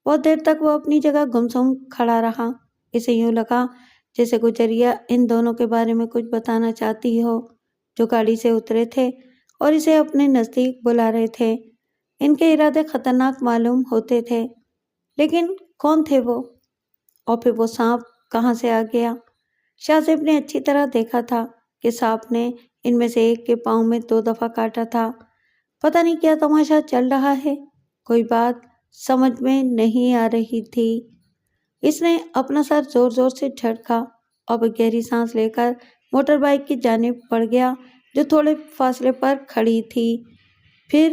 بہت دیر تک وہ اپنی جگہ گمسم کھڑا رہا۔ اسے یوں لگا جیسے کجریا ان دونوں کے بارے میں کچھ بتانا چاہتی ہو، جو گاڑی سے اترے تھے اور اسے اپنے نزدیک بلا رہے تھے۔ ان کے ارادے خطرناک معلوم ہوتے تھے، لیکن کون تھے وہ؟ اور پھر وہ سانپ کہاں سے آ گیا؟ شاہ زیب نے اچھی طرح دیکھا تھا کہ سانپ نے ان میں سے ایک کے پاؤں میں 2 دفعہ کاٹا تھا۔ پتہ نہیں کیا تماشا چل رہا ہے، کوئی بات سمجھ میں نہیں آ رہی تھی۔ اس نے اپنا سر زور زور سے جھٹکا اور گہری سانس لے کر موٹر بائیک کی جانب بڑھ گیا جو تھوڑے فاصلے پر کھڑی تھی۔ پھر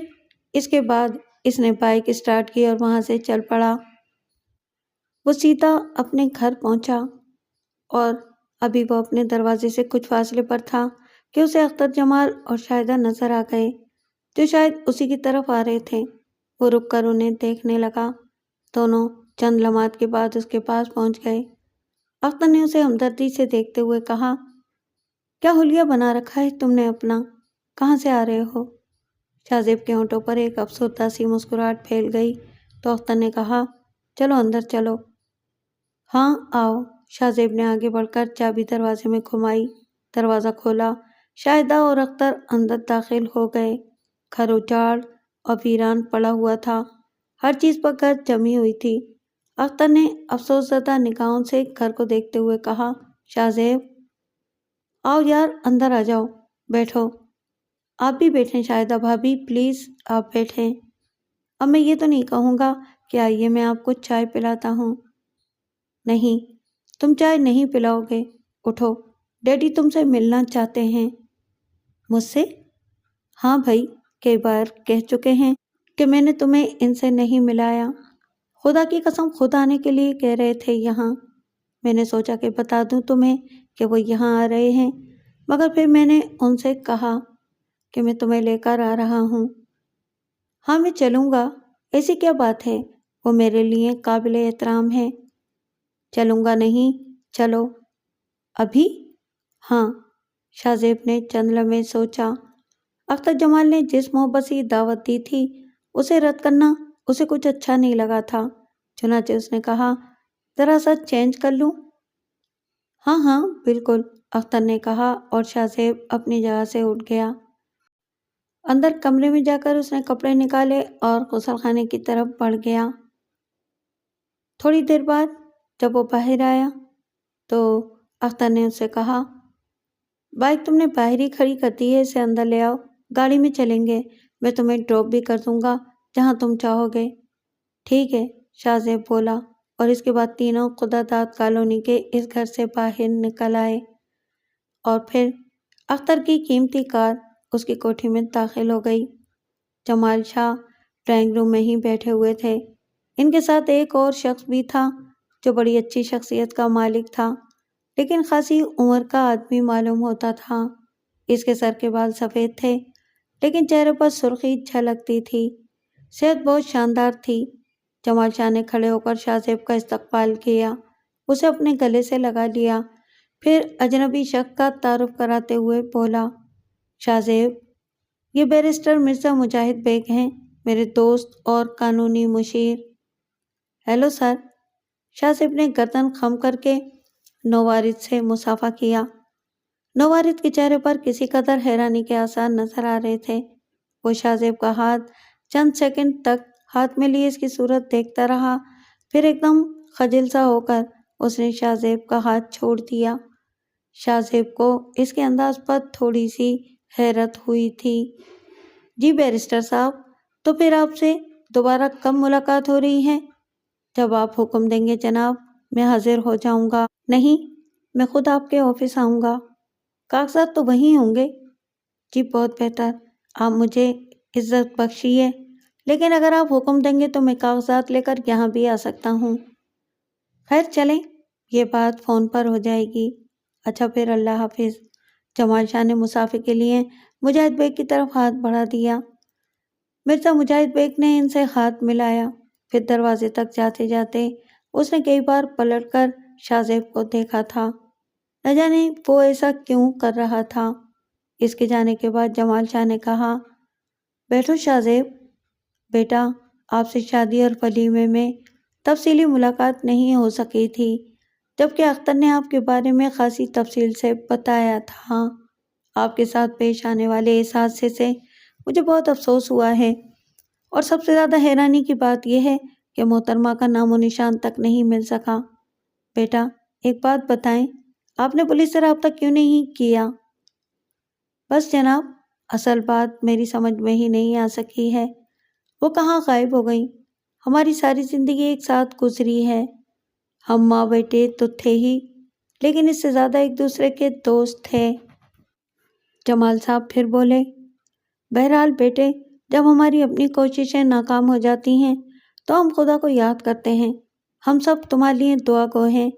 اس کے بعد اس نے بائیک اسٹارٹ کی اور وہاں سے چل پڑا۔ وہ سیدھا اپنے گھر پہنچا اور ابھی وہ اپنے دروازے سے کچھ فاصلے پر تھا کہ اسے اختر جمال اور شاہدہ نظر آ گئے، جو شاید اسی کی طرف آ رہے تھے۔ وہ رک کر انہیں دیکھنے لگا۔ دونوں چند لمحات کے بعد اس کے پاس پہنچ گئے۔ اختر نے اسے ہمدردی سے دیکھتے ہوئے کہا، کیا حلیہ بنا رکھا ہے تم نے اپنا؟ کہاں سے آ رہے ہو؟ شاہ زیب کے ہونٹوں پر ایک افسردہ سی مسکراہٹ پھیل گئی تو اختر نے کہا، چلو اندر چلو۔ ہاں آؤ۔ شاہ زیب نے آگے بڑھ کر چابی دروازے میں گھمائی، دروازہ کھولا۔ شاہدہ اور اختر اندر داخل ہو گئے۔ گھر اجاڑ اور ویران پڑا ہوا تھا، ہر چیز پر گرد جمی ہوئی تھی۔ اختر نے افسوس زدہ نگاہوں سے گھر کو دیکھتے ہوئے کہا، شاہ زیب آؤ یار، اندر آ جاؤ، بیٹھو۔ آپ بھی بیٹھیں شاہدہ بھابھی، پلیز آپ بیٹھیں۔ اب میں یہ تو نہیں کہوں گا کہ آئیے میں آپ کو چائے پلاتا ہوں۔ نہیں، تم چائے نہیں پلاؤ گے، اٹھو، ڈیڈی تم سے ملنا چاہتے ہیں۔ مجھ سے؟ ہاں بھائی، کئی بار کہہ چکے ہیں کہ میں نے تمہیں ان سے نہیں ملایا۔ خدا کی قسم خود آنے کے لیے کہہ رہے تھے یہاں۔ میں نے سوچا کہ بتا دوں تمہیں کہ وہ یہاں آ رہے ہیں، مگر پھر میں نے ان سے کہا کہ میں تمہیں لے کر آ رہا ہوں۔ ہاں میں چلوں گا، ایسی کیا بات ہے؟ وہ میرے لیے قابل احترام ہے۔ چلوں گا نہیں، چلو۔ ابھی؟ ہاں۔ شاہ زیب نے چند لمحے سوچا۔ اختر جمال نے جس محبت سے دعوت دی تھی اسے رد کرنا اسے کچھ اچھا نہیں لگا تھا، چنانچہ اس نے کہا، ذرا سا چینج کر لوں؟ ہاں ہاں بالکل، اختر نے کہا اور شاہ زیب اپنی جگہ سے اٹھ گیا۔ اندر کمرے میں جا کر اس نے کپڑے نکالے اور غسل خانے کی طرف بڑھ گیا۔ تھوڑی دیر بعد جب وہ باہر آیا تو اختر نے اس سے کہا، بائک تم نے باہر ہی کھڑی کر دی ہے، اسے اندر لے آؤ، گاڑی میں چلیں گے، میں تمہیں ڈراپ بھی کر دوں گا جہاں تم چاہو گے۔ ٹھیک ہے، شاہ زیب بولا، اور اس کے بعد تینوں خدا داد کالونی کے اس گھر سے باہر نکل آئے اور پھر اختر کی قیمتی کار اس کی کوٹھی میں داخل ہو گئی۔ جمال شاہ ڈرائنگ روم میں ہی بیٹھے ہوئے تھے۔ ان کے ساتھ ایک اور شخص بھی تھا جو بڑی اچھی شخصیت کا مالک تھا، لیکن خاصی عمر کا آدمی معلوم ہوتا تھا۔ اس کے سر کے بال سفید تھے لیکن چہرے پر سرخی جھلکتی تھی۔ صحت بہت شاندار تھی۔ جمال شاہ نے کھڑے ہو کر شاہ زیب کا استقبال کیا، اسے اپنے گلے سے لگا لیا، پھر اجنبی شخص کا تعارف کراتے ہوئے بولا، شاہ زیب، یہ بیرسٹر مرزا مجاہد بیگ ہیں، میرے دوست اور قانونی مشیر۔ Hello sir. شاہ زیب نے گردن خم کر کے نوارد سے مصافحہ کیا۔ نوارد کے چہرے پر کسی قدر حیرانی کے آثار نظر آ رہے تھے۔ وہ شاہ زیب کا ہاتھ چند سیکنڈ تک ہاتھ میں لیے اس کی صورت دیکھتا رہا، پھر ایک دم خجل سا ہو کر اس نے شاہ زیب کا ہاتھ چھوڑ دیا۔ شاہ زیب کو اس کے انداز پر تھوڑی سی حیرت ہوئی تھی۔ جی بیرسٹر صاحب، تو پھر آپ سے دوبارہ کب ملاقات ہو رہی ہے؟ جب آپ حکم دیں گے جناب، میں حاضر ہو جاؤں گا۔ نہیں، میں خود آپ کے آفس آؤں گا۔ کاغذات تو وہیں ہوں گے؟ جی بہت بہتر، آپ مجھے عزت بخشیے، لیکن اگر آپ حکم دیں گے تو میں کاغذات لے کر یہاں بھی آ سکتا ہوں۔ خیر چلیں، یہ بات فون پر ہو جائے گی۔ اچھا پھر اللہ حافظ۔ جمال شاہ نے مسافر کے لیے مجاہد بیگ کی طرف ہاتھ بڑھا دیا۔ مرزا مجاہد بیگ نے ان سے ہاتھ ملایا، پھر دروازے تک جاتے جاتے اس نے کئی بار پلٹ کر شاہ زیب کو دیکھا تھا، نہ جانے وہ ایسا کیوں کر رہا تھا۔ اس کے جانے کے بعد جمال شاہ نے کہا، بیٹھو شاہ زیب۔ بیٹا، آپ سے شادی اور ولیمے میں تفصیلی ملاقات نہیں ہو سکی تھی، جبکہ اختر نے آپ کے بارے میں خاصی تفصیل سے بتایا تھا۔ آپ کے ساتھ پیش آنے والے اس حادثے سے مجھے بہت افسوس ہوا ہے، اور سب سے زیادہ حیرانی کی بات یہ ہے کہ محترمہ کا نام و نشان تک نہیں مل سکا۔ بیٹا ایک بات بتائیں، آپ نے پولیس سے رابطہ کیوں نہیں کیا؟ بس جناب، اصل بات میری سمجھ میں ہی نہیں آ سکی ہے، وہ کہاں غائب ہو گئیں۔ ہماری ساری زندگی ایک ساتھ گزری ہے، ہم ماں بیٹے تو تھے ہی، لیکن اس سے زیادہ ایک دوسرے کے دوست تھے۔ جمال صاحب پھر بولے، بہرحال بیٹے، جب ہماری اپنی کوششیں ناکام ہو جاتی ہیں تو ہم خدا کو یاد کرتے ہیں۔ ہم سب تمہارے لیے دعا گو ہیں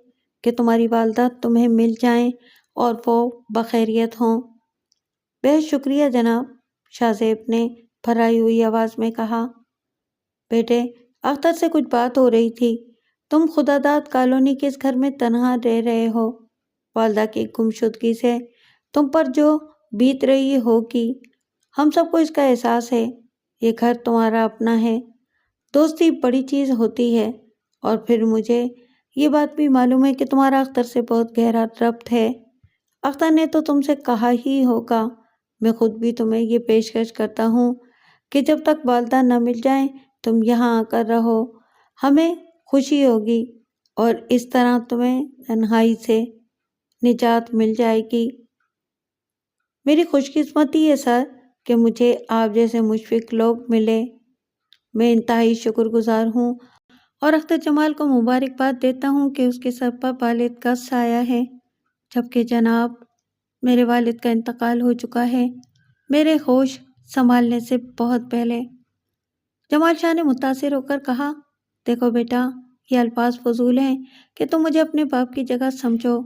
کہ تمہاری والدہ تمہیں مل جائیں اور وہ بخیریت ہوں۔ بہت شکریہ جناب، شاہ زیب نے بھرائی ہوئی آواز میں کہا۔ بیٹے، اختر سے کچھ بات ہو رہی تھی، تم خدا داد کالونی کے اس گھر میں تنہا رہ رہے ہو، والدہ کی گمشدگی سے تم پر جو بیت رہی ہوگی، ہم سب کو اس کا احساس ہے۔ یہ گھر تمہارا اپنا ہے، دوستی بڑی چیز ہوتی ہے، اور پھر مجھے یہ بات بھی معلوم ہے کہ تمہارا اختر سے بہت گہرا ربط ہے۔ اختر نے تو تم سے کہا ہی ہوگا، میں خود بھی تمہیں یہ پیشکش کرتا ہوں کہ جب تک والدہ نہ مل جائیں تم یہاں آ کر رہو، ہمیں خوشی ہوگی، اور اس طرح تمہیں تنہائی سے نجات مل جائے گی۔ میری خوش قسمتی ہے سر کہ مجھے آپ جیسے مشفق لوگ ملے، میں انتہائی شکر گزار ہوں، اور اختر جمال کو مبارکباد دیتا ہوں کہ اس کے سر پر والد کا سایہ ہے، جبکہ جناب میرے والد کا انتقال ہو چکا ہے، میرے ہوش سنبھالنے سے بہت پہلے۔ جمال شاہ نے متاثر ہو کر کہا، دیکھو بیٹا، یہ الفاظ فضول ہیں کہ تم مجھے اپنے باپ کی جگہ سمجھو،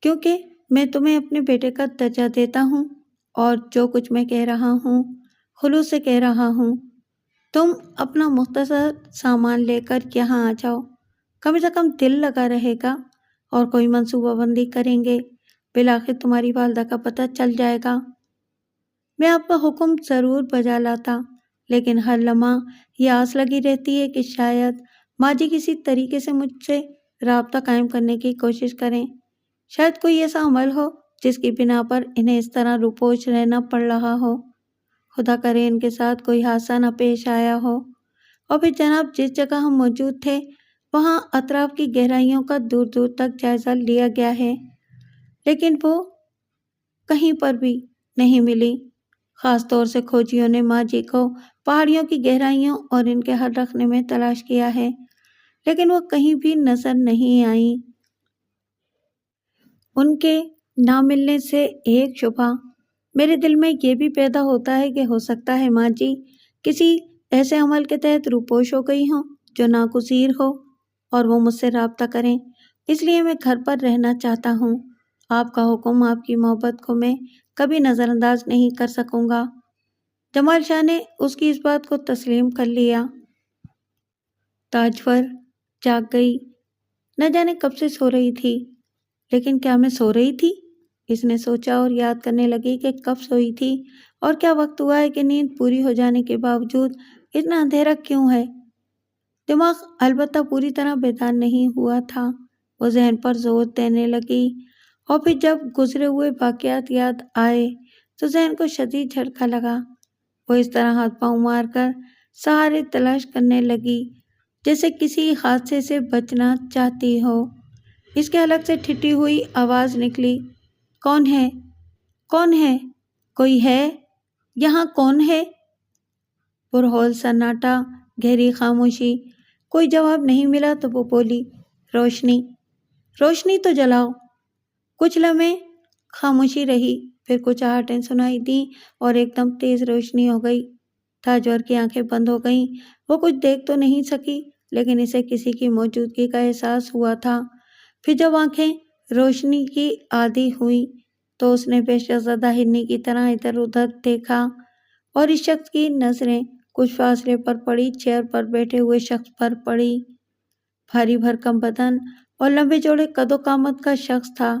کیونکہ میں تمہیں اپنے بیٹے کا درجہ دیتا ہوں، اور جو کچھ میں کہہ رہا ہوں خلوص سے کہہ رہا ہوں۔ تم اپنا مختصر سامان لے کر یہاں آ جاؤ، کم سے کم دل لگا رہے گا اور کوئی منصوبہ بندی کریں گے، بالآخر تمہاری والدہ کا پتہ چل جائے گا۔ میں آپ کا حکم ضرور بجا لاتا، لیکن ہر لمحہ یہ آس لگی رہتی ہے کہ شاید ماں جی کسی طریقے سے مجھ سے رابطہ قائم کرنے کی کوشش کریں، شاید کوئی ایسا عمل ہو جس کی بنا پر انہیں اس طرح روپوش رہنا پڑ رہا ہو۔ خدا کرے ان کے ساتھ کوئی حادثہ نہ پیش آیا ہو۔ اور پھر جناب جس جگہ ہم موجود تھے وہاں اطراف کی گہرائیوں کا دور دور تک جائزہ لیا گیا ہے، لیکن وہ کہیں پر بھی نہیں ملی۔ خاص طور سے کھوجیوں نے ماں جی کو پہاڑیوں کی گہرائیوں اور ان کے ہر رخنے میں تلاش کیا ہے، لیکن وہ کہیں بھی نظر نہیں آئیں۔ ان کے نہ ملنے سے ایک شبہ میرے دل میں یہ بھی پیدا ہوتا ہے کہ ہو سکتا ہے ماں جی کسی ایسے عمل کے تحت روپوش ہو گئی ہوں جو ناگزیر ہو اور وہ مجھ سے رابطہ کریں، اس لیے میں گھر پر رہنا چاہتا ہوں۔ آپ کا حکم، آپ کی محبت کو میں کبھی نظر انداز نہیں کر سکوں گا۔ جمال شاہ نے اس کی اس بات کو تسلیم کر لیا۔ تاجور جاگ گئی، نہ جانے کب سے سو رہی تھی، لیکن کیا میں سو رہی تھی؟ اس نے سوچا اور یاد کرنے لگی کہ کب سوئی تھی اور کیا وقت ہوا ہے کہ نیند پوری ہو جانے کے باوجود اتنا اندھیرا کیوں ہے۔ دماغ البتہ پوری طرح بیدار نہیں ہوا تھا۔ وہ ذہن پر زور دینے لگی اور پھر جب گزرے ہوئے واقعات یاد آئے تو ذہن کو شدید جھٹکا لگا۔ وہ اس طرح ہاتھ پاؤں مار کر سہارے تلاش کرنے لگی جیسے کسی حادثے سے بچنا چاہتی ہو۔ اس کے حلق سے ٹھٹی ہوئی آواز نکلی، کون ہے؟ کون ہے؟ کوئی ہے؟ یہاں کون ہے؟ پرہول سناٹا، گہری خاموشی۔ کوئی جواب نہیں ملا تو وہ بولی، روشنی، روشنی تو جلاؤ۔ کچھ لمحے خاموشی رہی، پھر کچھ آہٹیں سنائی دیں اور ایک دم تیز روشنی ہو گئی۔ تاجور کی آنکھیں بند ہو گئیں۔ وہ کچھ دیکھ تو نہیں سکی، لیکن اسے کسی کی موجودگی کا احساس ہوا تھا۔ پھر جب آنکھیں روشنی کی عادی ہوئیں تو اس نے بے شرزدہ ہرنی کی طرح ادھر ادھر دیکھا اور اس شخص کی نظریں کچھ فاصلے پر پڑی، چیئر پر بیٹھے ہوئے شخص پر پڑی۔ بھاری بھرکم بدن اور لمبے چوڑے قد و قامت کا شخص تھا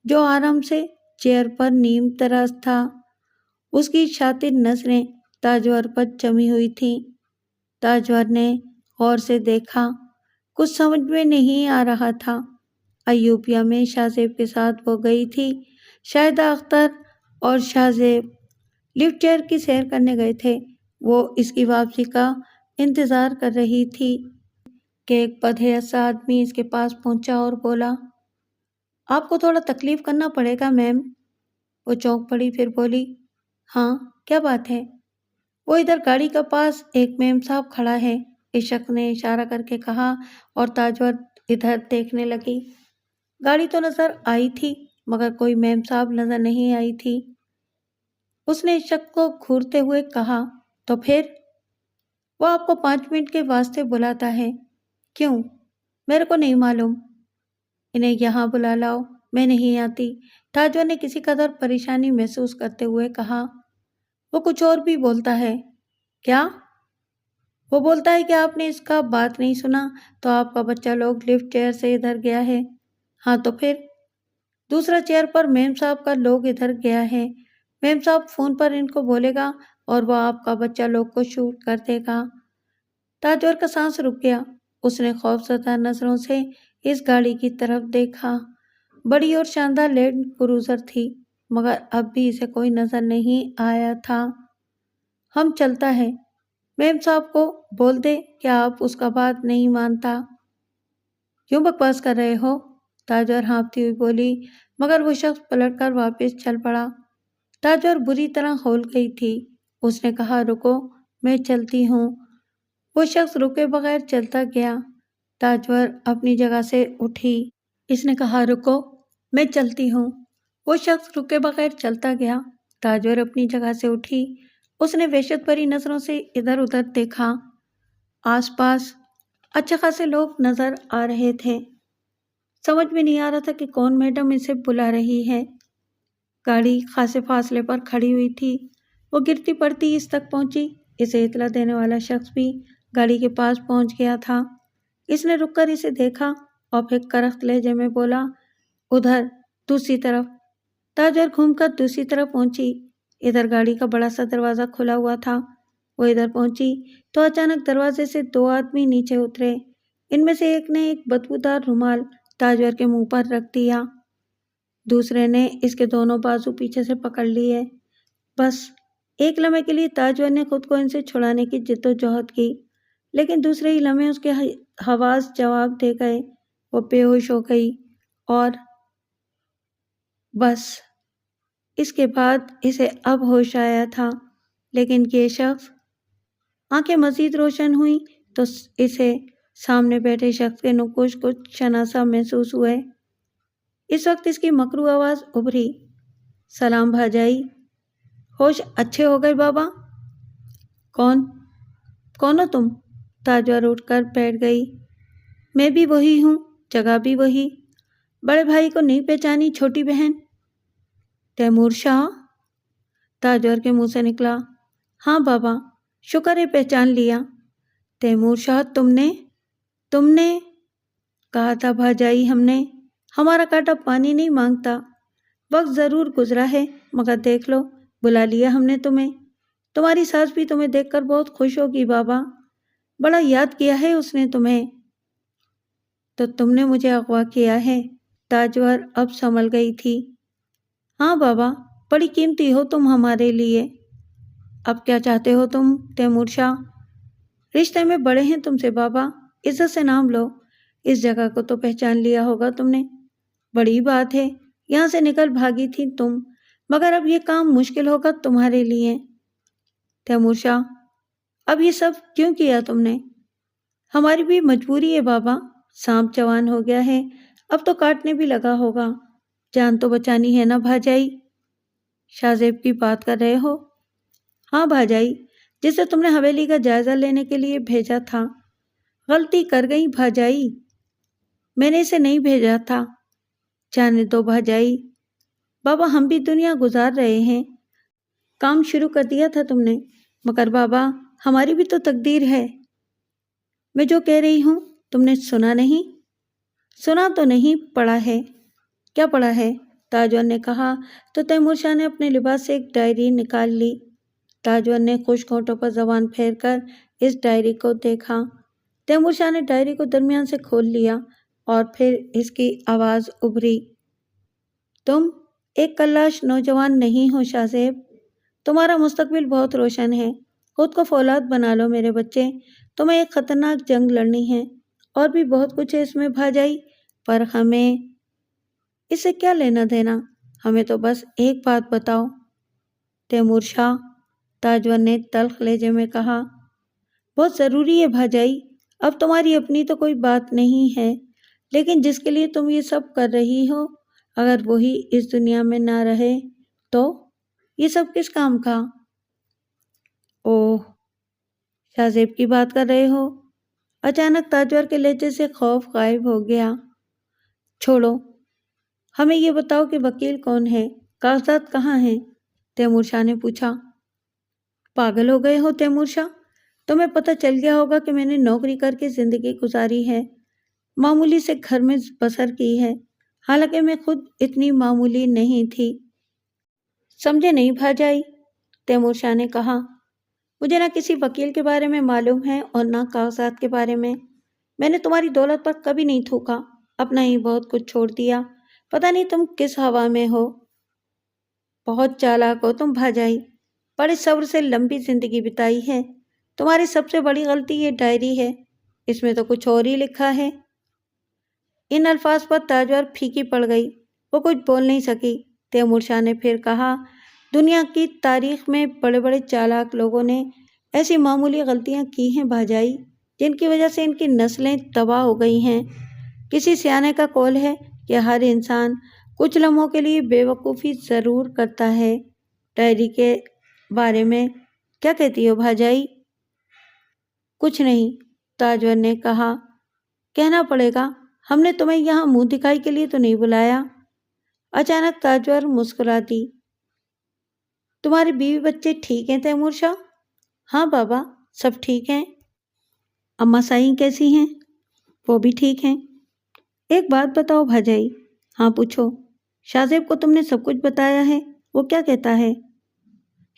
جو آرام سے چیئر پر نیم دراز تھا۔ اس کی شاطر نظریں تاجور پر جمی ہوئی تھیں۔ تاجور نے غور سے دیکھا، کچھ سمجھ میں نہیں آ رہا تھا۔ ایوبیا میں شاہ زیب کے ساتھ وہ گئی تھی۔ شاہدہ اختر اور شاہ زیب لفٹ چیئر کی سیر کرنے گئے تھے۔ وہ اس کی واپسی کا انتظار کر رہی تھی کہ ایک بدحیث سا آدمی اس کے پاس پہنچا اور بولا، آپ کو تھوڑا تکلیف کرنا پڑے گا میم۔ وہ چونک پڑی، پھر بولی، ہاں کیا بات ہے؟ وہ ادھر گاڑی کے پاس ایک میم صاحب کھڑا ہے، اس شخص نے اشارہ کر کے کہا اور تاجور ادھر دیکھنے لگی۔ گاڑی تو نظر آئی تھی مگر کوئی میم صاحب نظر نہیں آئی تھی۔ اس نے اس شخص کو گھورتے ہوئے کہا، تو پھر؟ وہ آپ کو 5 منٹ کے واسطے بلاتا ہے۔ کیوں؟ میرے کو نہیں معلوم۔ انہیں یہاں بلا لاؤ، میں نہیں آتی، تاجور نے کسی قدر پریشانی محسوس کرتے ہوئے کہا۔ وہ کچھ اور بھی بولتا ہے۔ کیا؟ وہ بولتا ہے کہ آپ نے اس کا بات نہیں سنا تو آپ کا بچہ لوگ لفٹ چیئر سے ادھر گیا ہے۔ ہاں تو پھر؟ دوسرا چیئر پر میم صاحب کا لوگ ادھر گیا ہے۔ میم صاحب فون پر ان کو بولے گا اور وہ آپ کا بچہ لوگ کو شوٹ کر دے گا۔ تاجور کا سانس رک گیا۔ اس نے خوفزدہ نظروں سے اس گاڑی کی طرف دیکھا۔ بڑی اور شاندار لینڈ کروزر تھی مگر اب بھی اسے کوئی نظر نہیں آیا تھا۔ ہم چلتا ہے، میم صاحب کو بول دے کہ آپ اس کا بات نہیں مانتا۔ کیوں بکواس کر رہے ہو؟ تاجور ہانپتی ہوئی بولی، مگر وہ شخص پلٹ کر واپس چل پڑا۔ تاجور بری طرح ہول گئی تھی۔ اس نے کہا، رکو، میں چلتی ہوں۔ وہ شخص رکے بغیر چلتا گیا۔ تاجور اپنی جگہ سے اٹھی۔ اس نے کہا، رکو، میں چلتی ہوں۔ وہ شخص رکے بغیر چلتا گیا۔ تاجور اپنی جگہ سے اٹھی۔ اس نے وحشت بھری نظروں سے ادھر ادھر دیکھا۔ آس پاس اچھے خاصے لوگ نظر آ رہے تھے۔ سمجھ میں نہیں آ رہا تھا کہ کون میڈم اسے بلا رہی ہے۔ گاڑی خاصے فاصلے پر کھڑی ہوئی تھی۔ وہ گرتی پڑتی اس تک پہنچی اسے اطلاع دینے والا شخص بھی گاڑی کے پاس پہنچ گیا تھا۔ اس نے رک کر اسے دیکھا اور پھر کرخت لہجے میں بولا، ادھر دوسری طرف۔ تاجور گھوم کر دوسری طرف پہنچی۔ ادھر گاڑی کا بڑا سا دروازہ کھلا ہوا تھا۔ وہ ادھر پہنچی تو اچانک دروازے سے 2 آدمی نیچے اترے۔ ان میں سے ایک نے ایک بدبودار رومال تاجور کے منہ پر رکھ دیا، دوسرے نے اس کے دونوں بازو پیچھے سے پکڑ لیے۔ بس ایک لمحے کے لیے تاجور نے خود کو ان سے چھڑانے کی جد و جہد کی، لیکن دوسرے ہی لمحے اس کے حواس جواب دے گئے۔ وہ بے ہوش ہو گئی اور بس اس کے بعد اسے اب ہوش آیا تھا، لیکن یہ شخص، آنکھیں مزید روشن ہوئیں تو اسے سامنے بیٹھے شخص کے نقوش کچھ شناسا محسوس ہوئے۔ اس وقت اس کی مکروہ آواز ابھری، سلام بھاجائی، ہوش اچھے ہو گئے بابا؟ کون ہو تم؟ تاجور اٹھ کر بیٹھ گئی۔ میں بھی وہی ہوں، جگہ بھی وہی، بڑے بھائی کو نہیں پہچانی چھوٹی بہن؟ تیمور شاہ؟ تاجور کے منہ سے نکلا، ہاں بابا، شکر ہے پہچان لیا۔ تیمور شاہ تم نے کہا تھا بھاجائی، ہم نے، ہمارا کاٹا پانی نہیں مانگتا۔ وقت ضرور گزرا ہے مگر دیکھ لو، بلا لیا ہم نے تمہیں۔ تمہاری ساس بھی تمہیں دیکھ کر بہت خوش ہوگی بابا، بڑا یاد کیا ہے اس نے تمہیں۔ تو تم نے مجھے اغوا کیا ہے؟ تاجور اب سنبھل گئی تھی۔ ہاں بابا، بڑی قیمتی ہو تم ہمارے لیے۔ اب کیا چاہتے ہو تم تیمور شاہ؟ رشتے میں بڑے ہیں تم سے بابا، عزت سے نام لو۔ اس جگہ کو تو پہچان لیا ہوگا تم نے، بڑی بات ہے، یہاں سے نکل بھاگی تھی تم، مگر اب یہ کام مشکل ہوگا تمہارے لیے۔ تیمور شاہ، اب یہ سب کیوں کیا تم نے؟ ہماری بھی مجبوری ہے بابا، سانپ جوان ہو گیا ہے، اب تو کاٹنے بھی لگا ہوگا، جان تو بچانی ہے نا بھاجائی؟ شاہ زیب کی بات کر رہے ہو؟ ہاں بھاجائی، جسے تم نے حویلی کا جائزہ لینے کے لیے بھیجا تھا۔ غلطی کر گئی بھاجائی، میں نے اسے نہیں بھیجا تھا، جانے دو بھاجائی۔ بابا ہم بھی دنیا گزار رہے ہیں، کام شروع کر دیا تھا تم نے، مگر بابا ہماری بھی تو تقدیر ہے۔ میں جو کہہ رہی ہوں تم نے سنا نہیں؟ سنا تو نہیں، پڑھا ہے۔ کیا پڑھا ہے؟ تاجور نے کہا تو تیمور شاہ نے اپنے لباس سے ایک ڈائری نکال لی۔ تاجور نے خشک ہونٹوں پر زبان پھیر کر اس ڈائری کو دیکھا۔ تیمور شاہ نے ڈائری کو درمیان سے کھول لیا اور پھر اس کی آواز ابھری، تم ایک کلاش نوجوان نہیں ہو شاہ زیب، تمہارا مستقبل بہت روشن ہے، خود کو فولاد بنا لو میرے بچے، تمہیں ایک خطرناک جنگ لڑنی ہے، اور بھی بہت کچھ ہے اس میں بھاجائی، پر ہمیں اس سے کیا لینا دینا، ہمیں تو بس ایک بات بتاؤ۔ تیمور شاہ، تاجور نے تلخ لہجے میں کہا، بہت ضروری ہے بھاجائی، اب تمہاری اپنی تو کوئی بات نہیں ہے، لیکن جس کے لیے تم یہ سب کر رہی ہو، اگر وہی اس دنیا میں نہ رہے تو یہ سب کس کام کا؟ اوہ، شاہ زیب کی بات کر رہے ہو؟ اچانک تاجور کے لہجے سے خوف غائب ہو گیا۔ چھوڑو، ہمیں یہ بتاؤ کہ وکیل کون ہے، کاغذات کہاں ہیں؟ تیمور شاہ نے پوچھا۔ پاگل ہو گئے ہو تیمور شاہ، تمہیں پتہ چل گیا ہوگا کہ میں نے نوکری کر کے زندگی گزاری ہے، معمولی سے گھر میں بسر کی ہے، حالانکہ میں خود اتنی معمولی نہیں تھی۔ سمجھے نہیں بھاجائی؟ تیمور شاہ نے کہا، مجھے نہ کسی وکیل کے بارے میں معلوم ہے اور نہ کاغذات کے بارے میں نے تمہاری دولت پر کبھی نہیں تھوکا، اپنا ہی بہت کچھ چھوڑ دیا، پتہ نہیں تم کس ہوا میں ہو۔ بہت چالاک ہو تم بھاجائی، بڑے صبر سے لمبی زندگی بتائی ہے، تمہاری سب سے بڑی غلطی یہ ڈائری ہے، اس میں تو کچھ اور ہی لکھا ہے۔ ان الفاظ پر تاجور پھیکی پڑ گئی، وہ کچھ بول نہیں سکی۔ تیمور شاہ نے پھر کہا، دنیا کی تاریخ میں بڑے بڑے چالاک لوگوں نے ایسی معمولی غلطیاں کی ہیں بھاجائی، جن کی وجہ سے ان کی نسلیں تباہ ہو گئی ہیں۔ کسی سیانے کا قول ہے کہ ہر انسان کچھ لمحوں کے لیے بے وقوفی ضرور کرتا ہے۔ ڈائری کے بارے میں کیا کہتی ہو بھاجائی؟ کچھ نہیں، تاجور نے کہا، کہنا پڑے گا، ہم نے تمہیں یہاں منہ دکھائی کے لیے تو نہیں بلایا۔ اچانک تاجور مسکرا دی۔ تمہاری بیوی بچے ٹھیک ہیں تیمور شاہ؟ ہاں بابا، سب ٹھیک ہیں۔ اماں سائیں کیسی ہیں؟ وہ بھی ٹھیک ہیں۔ ایک بات بتاؤ بھاجائی۔ ہاں پوچھو۔ شاہ زیب کو تم نے سب کچھ بتایا ہے؟ وہ کیا کہتا ہے؟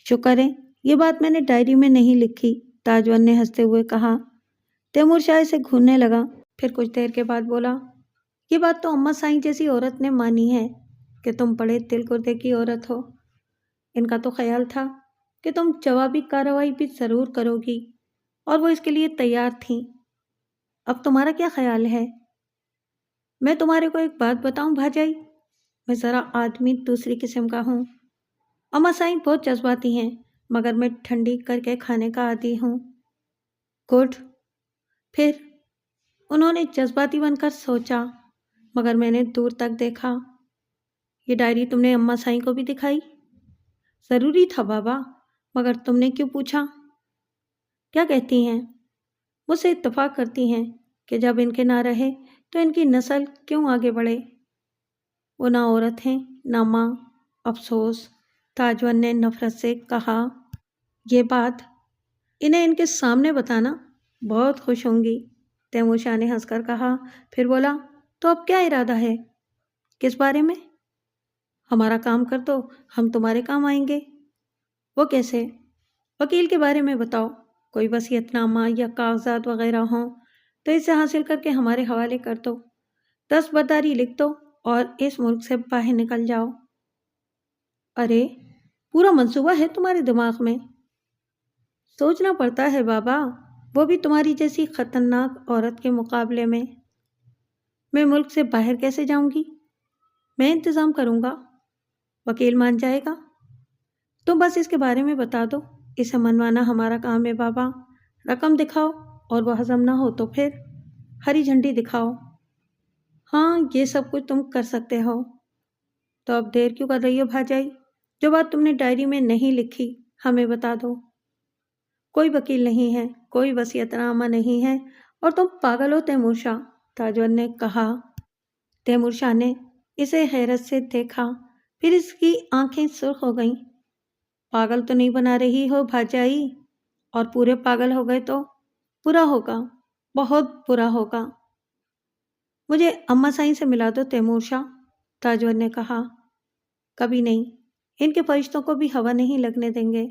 شکر ہے، یہ بات میں نے ڈائری میں نہیں لکھی، تاجور نے ہنستے ہوئے کہا۔ تیمور شاہ سے گھورنے لگا، پھر کچھ دیر کے بعد بولا، یہ بات تو اماں سائیں جیسی عورت نے مانی ہے کہ تم بڑے دل گردے کی عورت ہو۔ ان کا تو خیال تھا کہ تم جوابی کارروائی بھی ضرور کرو گی، اور وہ اس کے لیے تیار تھیں۔ اب تمہارا کیا خیال ہے؟ میں تمہارے کو ایک بات بتاؤں بھاجائی، میں ذرا آدمی دوسری قسم کا ہوں۔ اماں سائیں بہت جذباتی ہیں، مگر میں ٹھنڈی کر کے کھانے کا عادی ہوں۔ گڈ۔ پھر انہوں نے جذباتی بن کر سوچا، مگر میں نے دور تک دیکھا۔ یہ ڈائری تم نے اماں سائیں کو بھی دکھائی؟ ضروری تھا بابا، مگر تم نے کیوں پوچھا؟ کیا کہتی ہیں؟ مجھ سے اتفاق کرتی ہیں کہ جب ان کے نہ رہے تو ان کی نسل کیوں آگے بڑھے۔ وہ نہ عورت ہیں نہ ماں، افسوس، تاجور نے نفرت سے کہا۔ یہ بات انہیں ان کے سامنے بتانا، بہت خوش ہوں گی، تیمور شاہ نے ہنس کر کہا، پھر بولا، تو اب کیا ارادہ ہے؟ کس بارے میں؟ ہمارا کام کر دو، ہم تمہارے کام آئیں گے۔ وہ کیسے؟ وکیل کے بارے میں بتاؤ، کوئی وصیت نامہ یا کاغذات وغیرہ ہوں تو اسے حاصل کر کے ہمارے حوالے کر دو، دستبرداری لکھ دو اور اس ملک سے باہر نکل جاؤ۔ ارے، پورا منصوبہ ہے تمہارے دماغ میں؟ سوچنا پڑتا ہے بابا، وہ بھی تمہاری جیسی خطرناک عورت کے مقابلے میں۔ میں ملک سے باہر کیسے جاؤں گی؟ میں انتظام کروں گا، وکیل مان جائے گا۔ تم بس اس کے بارے میں بتا دو، اسے منوانا ہمارا کام ہے بابا۔ رقم دکھاؤ، اور وہ ہضم نہ ہو تو پھر ہری جھنڈی دکھاؤ۔ ہاں، یہ سب کچھ تم کر سکتے ہو۔ تو اب دیر کیوں کر رہی ہو بھاجائی؟ جو بات تم نے ڈائری میں نہیں لکھی ہمیں بتا دو۔ کوئی وکیل نہیں ہے، کوئی وصیت نامہ نہیں ہے، اور تم پاگل ہو تیمور شاہ، تاجور نے کہا۔ تیمور شاہ نے اسے حیرت سے دیکھا، پھر اس کی آنکھیں سرخ ہو گئیں۔ پاگل تو نہیں بنا رہی ہو بھاجائی؟ اور پورے پاگل ہو گئے تو برا ہوگا، بہت برا ہوگا۔ مجھے اماں سائیں سے ملا دو تیمور شاہ، تاجور نے کہا۔ کبھی نہیں، ان کے فرشتوں کو بھی ہوا نہیں لگنے دیں گے۔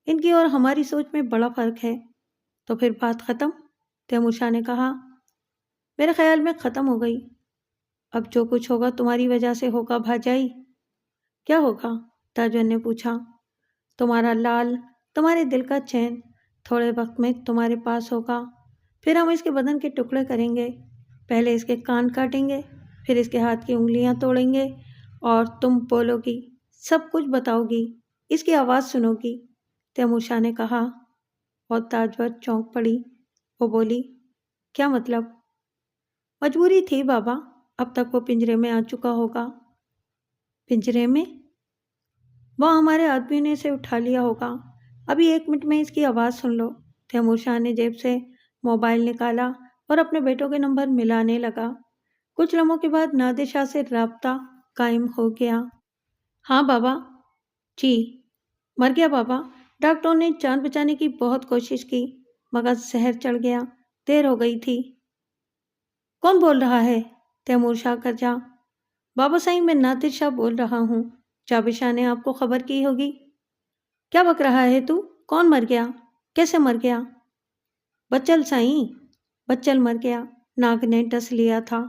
ان کی اور ہماری سوچ میں بڑا فرق ہے۔ تو پھر بات ختم، تیمور شاہ نے کہا۔ میرے خیال میں ختم ہو گئی۔ اب جو کچھ ہوگا تمہاری وجہ سے ہوگا بھاجائی۔ کیا ہوگا؟ تاجور نے پوچھا۔ تمہارا لال، تمہارے دل کا چین تھوڑے وقت میں تمہارے پاس ہوگا، پھر ہم اس کے بدن کے ٹکڑے کریں گے، پہلے اس کے کان کاٹیں گے، پھر اس کے ہاتھ کی انگلیاں توڑیں گے، اور تم بولو گی، سب کچھ بتاؤ گی، اس کی آواز سنو گی، تیمور شاہ نے کہا۔ اور تاجور چونک پڑی۔ وہ بولی، کیا مطلب؟ مجبوری تھی بابا، اب تک وہ پنجرے میں آ چکا ہوگا۔ پنجرے میں؟ وہاں ہمارے آدمی نے اسے اٹھا لیا ہوگا۔ ابھی 1 منٹ میں اس کی آواز سن لو۔ تیمور شاہ نے جیب سے موبائل نکالا اور اپنے بیٹوں کے نمبر ملانے لگا۔ کچھ لمحوں کے بعد نادر شاہ سے رابطہ قائم ہو گیا۔ ہاں بابا۔ جی، مر گیا بابا۔ ڈاکٹروں نے جان بچانے کی بہت کوشش کی، مگر زہر چڑھ گیا، دیر ہو گئی تھی۔ کون بول رہا ہے؟ تیمور شاہ گرجا۔ بابا سائیں، میں نادر شاہ بول رہا ہوں۔ جابر شاہ نے آپ کو خبر کی ہوگی۔ کیا بک رہا ہے تو؟ کون مر گیا؟ کیسے مر گیا؟ بچل سائیں، بچل مر گیا، ناگ نے ڈس لیا تھا۔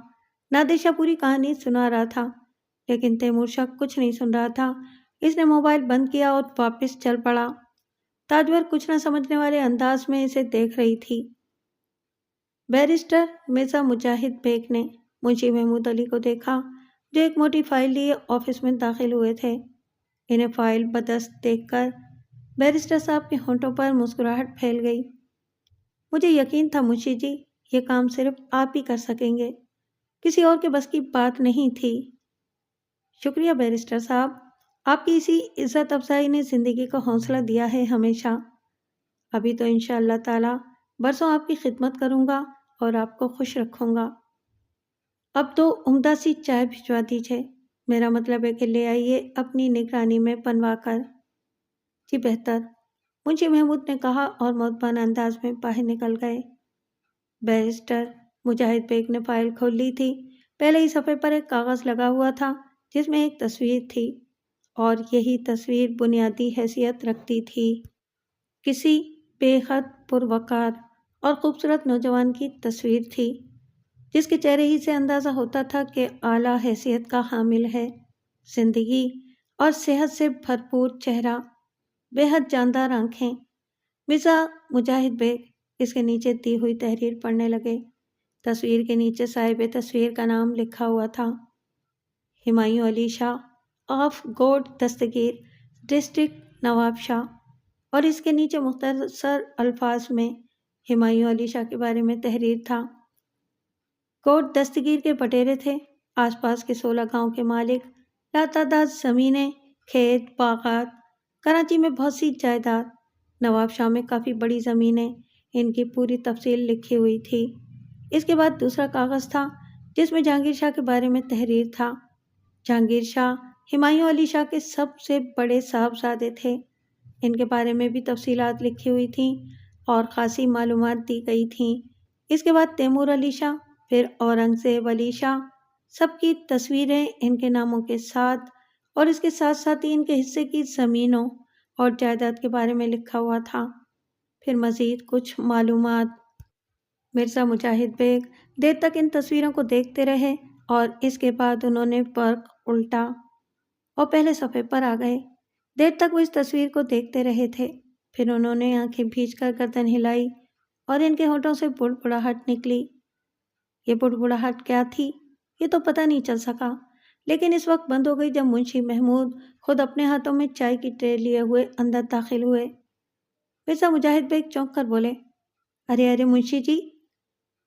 نادر شاہ پوری کہانی سنا رہا تھا، لیکن تیمور شاہ کچھ نہیں سن رہا تھا۔ اس نے موبائل بند کیا اور واپس چل پڑا۔ تاجور کچھ نہ سمجھنے والے انداز میں اسے دیکھ رہی تھی۔ بیرسٹر مرزا مجاہد بیگ نے منشی محمود علی کو دیکھا، جو ایک موٹی فائل لیے آفس میں داخل ہوئے تھے۔ انہیں فائل بدست دیکھ کر بیرسٹر صاحب کے ہونٹوں پر مسکراہٹ پھیل گئی۔ مجھے یقین تھا منشی جی، یہ کام صرف آپ ہی کر سکیں گے، کسی اور کے بس کی بات نہیں تھی۔ شکریہ بیرسٹر صاحب، آپ کی اسی عزت افزائی نے زندگی کو حوصلہ دیا ہے ہمیشہ۔ ابھی تو انشاءاللہ تعالی برسوں آپ کی خدمت کروں گا اور آپ کو خوش رکھوں گا۔ اب تو عمدہ سی چائے بھجوا دیجیے، میرا مطلب ہے کہ لے آئیے اپنی نگرانی میں بنوا کر۔ جی بہتر۔ منشی محمود نے کہا اور مؤدبانہ انداز میں باہر نکل گئے۔ بیرسٹر مجاہد بیگ نے فائل کھول لی تھی۔ پہلے ہی صفحے پر ایک کاغذ لگا ہوا تھا جس میں ایک تصویر تھی، اور یہی تصویر بنیادی حیثیت رکھتی تھی۔ کسی بے حد پروقار اور خوبصورت نوجوان کی تصویر تھی جس کے چہرے ہی سے اندازہ ہوتا تھا کہ اعلیٰ حیثیت کا حامل ہے۔ زندگی اور صحت سے بھرپور چہرہ، بے حد جاندار آنکھیں۔ مرزا مجاہد بیگ اس کے نیچے دی ہوئی تحریر پڑھنے لگے۔ تصویر کے نیچے صاحب تصویر کا نام لکھا ہوا تھا، Humayun Ali Shah of good Dastgir, district نواب شاہ، اور اس کے نیچے مختصر الفاظ میں ہمایوں علی شاہ کے بارے میں تحریر تھا۔ گوڈ دستگیر کے بٹیرے تھے، آس پاس کے 16 گاؤں کے مالک، لاتعداد زمینیں، کھیت، باغات، کراچی میں بہت سی جائیداد، نواب شاہ میں کافی بڑی زمینیں، ان کی پوری تفصیل لکھی ہوئی تھی۔ اس کے بعد دوسرا کاغذ تھا جس میں جہانگیر شاہ کے بارے میں تحریر تھا۔ جہانگیر شاہ ہمایوں علی شاہ کے سب سے بڑے صاحبزادے تھے، ان کے بارے میں بھی تفصیلات لکھی ہوئی تھیں اور خاصی معلومات دی گئی تھیں۔ اس کے بعد تیمور علی شاہ، پھر اورنگزیب علی شاہ، سب کی تصویریں ان کے ناموں کے ساتھ، اور اس کے ساتھ ساتھ ہی ان کے حصے کی زمینوں اور جائیداد کے بارے میں لکھا ہوا تھا۔ پھر مزید کچھ معلومات۔ مرزا مجاہد بیگ دیر تک ان تصویروں کو دیکھتے رہے اور اس کے بعد انہوں نے برق الٹا اور پہلے صفحے پر آ گئے۔ دیر تک وہ اس تصویر کو دیکھتے رہے تھے، پھر انہوں نے آنکھیں بھیج کر گردن ہلائی اور ان کے ہونٹوں سے بڑبڑاہٹ نکلی۔ یہ بڑبڑاہٹ کیا تھی یہ تو پتہ نہیں چل سکا، لیکن اس وقت بند ہو گئی جب منشی محمود خود اپنے ہاتھوں میں چائے کی ٹرے لیے ہوئے اندر داخل ہوئے۔ مرزا مجاہد بیگ چونک کر بولے، ارے ارے منشی جی،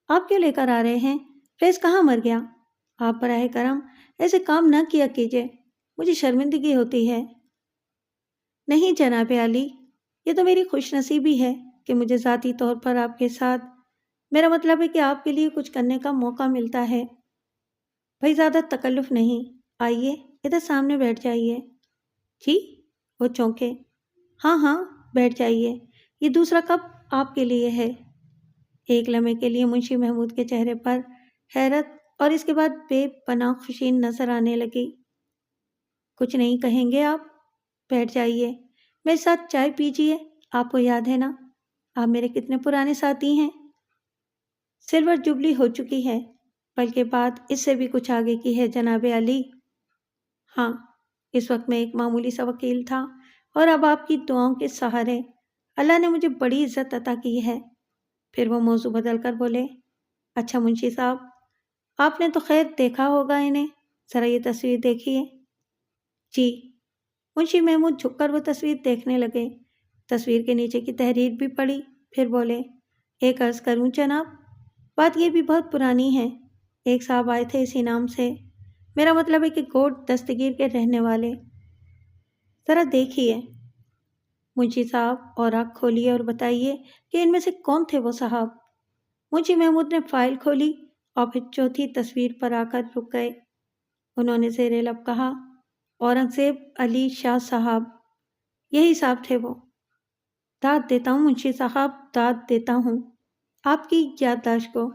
آپ کیوں لے کر آ رہے ہیں؟ فیض کہاں مر گیا؟ آپ براہ کرم ایسے کام نہ کیا کیجیے، مجھے شرمندگی ہوتی ہے۔ نہیں جناب عالی، یہ تو میری خوش نصیبی ہے کہ مجھے ذاتی طور پر آپ کے ساتھ، میرا مطلب ہے کہ آپ کے لیے کچھ کرنے کا موقع ملتا ہے۔ بھائی زیادہ تکلف نہیں، آئیے ادھر سامنے بیٹھ جائیے۔ جی؟ وہ چونکے۔ ہاں ہاں بیٹھ جائیے، یہ دوسرا کپ آپ کے لیے ہے۔ ایک لمحے کے لیے منشی محمود کے چہرے پر حیرت اور اس کے بعد بے پناہ خوشی نظر آنے لگی۔ کچھ نہیں کہیں گے آپ؟ بیٹھ جائیے، میرے ساتھ چائے پیجیے۔ آپ کو یاد ہے نا، آپ میرے کتنے پرانے ساتھی ہیں۔ سلور جبلی ہو چکی ہے، بلکہ بات اس سے بھی کچھ آگے کی ہے جناب علی۔ ہاں، اس وقت میں ایک معمولی سا وکیل تھا، اور اب آپ کی دعاؤں کے سہارے اللہ نے مجھے بڑی عزت عطا کی ہے۔ پھر وہ موضوع بدل کر بولے، اچھا منشی صاحب، آپ نے تو خیر دیکھا ہوگا انہیں، ذرا یہ تصویر دیکھیے۔ جی۔ منشی محمود جھک کر وہ تصویر دیکھنے لگے، تصویر کے نیچے کی تحریر بھی پڑھی، پھر بولے، ایک عرض کروں جناب، بات یہ بھی بہت پرانی ہے، ایک صاحب آئے تھے اسی نام سے، میرا مطلب ہے کہ گوڈ دستگیر کے رہنے والے۔ ذرا دیکھیے منشی صاحب، اور آنکھ کھولیے اور بتائیے کہ ان میں سے کون تھے وہ صاحب۔ منشی محمود نے فائل کھولی اور پھر چوتھی تصویر پر آ کر رک گئے۔ انہوں نے زیر لب کہا، اورنگزیب علی شاہ صاحب، یہی صاحب تھے وہ۔ داد دیتا ہوں منشی صاحب، داد دیتا ہوں آپ کی یادداشت کو۔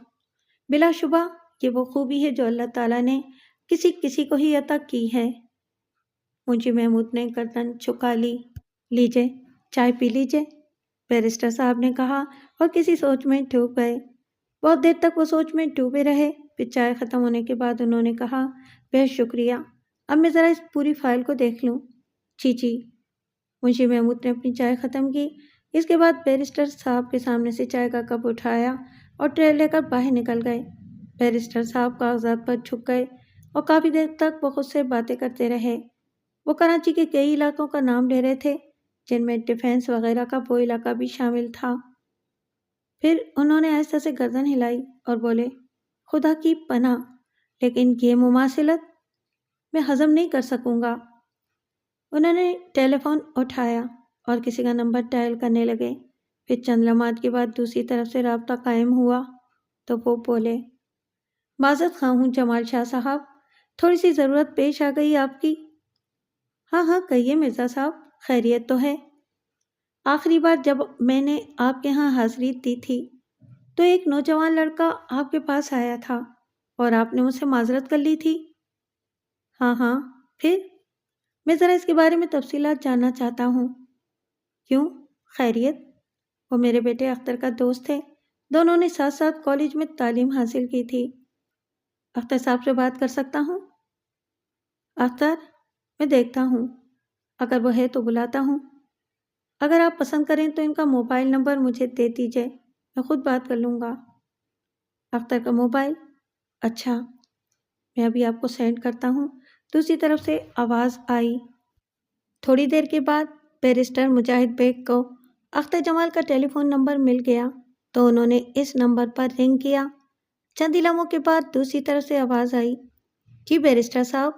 بلا شبہ یہ وہ خوبی ہے جو اللہ تعالیٰ نے کسی کسی کو ہی عطا کی ہے۔ منشی محمود نے گردن جھکا لی۔ لیجے چائے پی لیجے، بیرسٹر صاحب نے کہا، اور کسی سوچ میں ڈوب گئے۔ بہت دیر تک وہ سوچ میں ڈوبے رہے، پھر چائے ختم ہونے کے بعد انہوں نے کہا، بہت شکریہ، اب میں ذرا اس پوری فائل کو دیکھ لوں۔ جی جی۔ منشی محمود نے اپنی چائے ختم کی، اس کے بعد بیرسٹر صاحب کے سامنے سے چائے کا کپ اٹھایا اور ٹرے لے کر باہر نکل گئے۔ بیرسٹر صاحب کاغذات پر جھک گئے اور کافی دیر تک وہ خود سے باتیں کرتے رہے۔ وہ کراچی کے کئی علاقوں کا نام لے رہے تھے، جن میں ڈیفینس وغیرہ کا وہ علاقہ بھی شامل تھا۔ پھر انہوں نے آہستہ سے گردن ہلائی اور بولے، خدا کی پناہ، لیکن یہ مماثلت میں ہضم نہیں کر سکوں گا۔ انہوں نے ٹیلی فون اٹھایا اور کسی کا نمبر ڈائل کرنے لگے۔ پھر چند لمحات کے بعد دوسری طرف سے رابطہ قائم ہوا تو وہ بولے، معذرت خواہ ہوں جمال شاہ صاحب، تھوڑی سی ضرورت پیش آ گئی آپ کی۔ ہاں ہاں کہیے مرزا صاحب، خیریت تو ہے؟ آخری بار جب میں نے آپ کے ہاں حاضری دی تھی تو ایک نوجوان لڑکا آپ کے پاس آیا تھا اور آپ نے مجھ سے معذرت کر لی تھی۔ ہاں ہاں، پھر؟ میں ذرا اس کے بارے میں تفصیلات جاننا چاہتا ہوں۔ کیوں؟ خیریت؟ وہ میرے بیٹے اختر کا دوست تھے، دونوں نے ساتھ ساتھ کالج میں تعلیم حاصل کی تھی۔ اختر صاحب سے بات کر سکتا ہوں؟ اختر، میں دیکھتا ہوں، اگر وہ ہے تو بلاتا ہوں۔ اگر آپ پسند کریں تو ان کا موبائل نمبر مجھے دے دیجیے، میں خود بات کر لوں گا۔ اختر کا موبائل؟ اچھا، میں ابھی آپ کو سینڈ کرتا ہوں۔ دوسری طرف سے آواز آئی۔ تھوڑی دیر کے بعد بیرسٹر مجاہد بیگ کو اختر جمال کا ٹیلی فون نمبر مل گیا تو انہوں نے اس نمبر پر رنگ کیا۔ چند ہی لمحوں کے بعد دوسری طرف سے آواز آئی۔ جی بیرسٹر صاحب،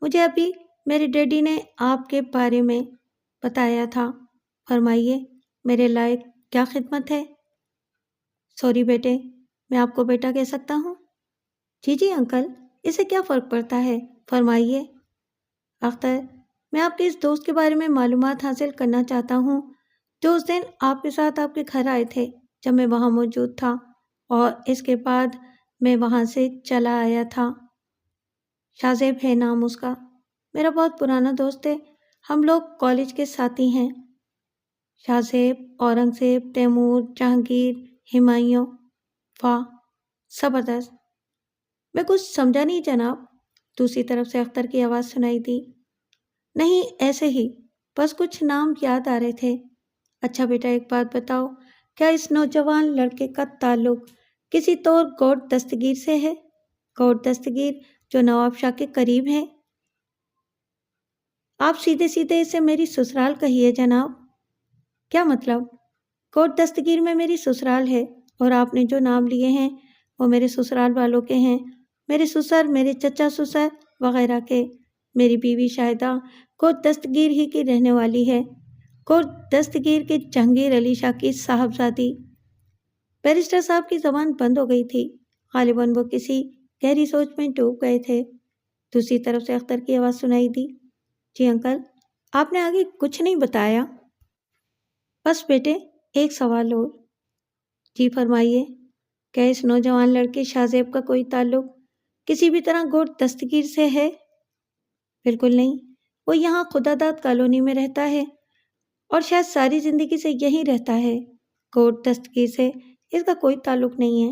مجھے ابھی میرے ڈیڈی نے آپ کے بارے میں بتایا تھا، فرمائیے میرے لائق کیا خدمت ہے؟ سوری بیٹے، میں آپ کو بیٹا کہہ سکتا ہوں؟ جی جی انکل، اس سے کیا فرق پڑتا ہے، فرمائیے۔ اختر، میں آپ کے اس دوست کے بارے میں معلومات حاصل کرنا چاہتا ہوں جو اس دن آپ کے ساتھ آپ کے گھر آئے تھے جب میں وہاں موجود تھا، اور اس کے بعد میں وہاں سے چلا آیا تھا۔ شاہ زیب ہے نام اس کا، میرا بہت پرانا دوست ہے، ہم لوگ کالج کے ساتھی ہیں۔ شاہ زیب، اورنگ زیب، تیمور، جہانگیر، ہمایوں، واہ زبردست۔ میں کچھ سمجھا نہیں جناب، دوسری طرف سے اختر کی آواز سنائی دی۔ نہیں ایسے ہی، بس کچھ نام یاد آ رہے تھے۔ اچھا بیٹا ایک بات بتاؤ، کیا اس نوجوان لڑکے کا تعلق کسی طور گوڑ دستگیر سے ہے؟ گوڑ دستگیر جو نواب شاہ کے قریب ہے؟ آپ سیدھے سیدھے اسے میری سسرال کہیے جناب۔ کیا مطلب؟ گوڑ دستگیر میں میری سسرال ہے اور آپ نے جو نام لیے ہیں وہ میرے سسرال والوں کے ہیں، میرے سسر، میرے چچا سسر وغیرہ کے۔ میری بیوی شاہدہ گوڑ دستگیر ہی کی رہنے والی ہے، گوڑ دستگیر کے جہانگیر علی شاہ کی صاحبزادی۔ بیرسٹر صاحب کی زبان بند ہو گئی تھی، غالباً وہ کسی گہری سوچ میں ڈوب گئے تھے۔ دوسری طرف سے اختر کی آواز سنائی دی۔ جی انکل، آپ نے آگے کچھ نہیں بتایا؟ بس بیٹے ایک سوال اور۔ جی فرمائیے، کیا اس نوجوان لڑکے شاہ زیب کا کوئی تعلق کسی بھی طرح گوڑ دستگیر سے ہے؟ بالکل نہیں، وہ یہاں خدا داد کالونی میں رہتا ہے اور شاید ساری زندگی سے یہیں رہتا ہے، گوڑ دستگیر سے اس کا کوئی تعلق نہیں ہے۔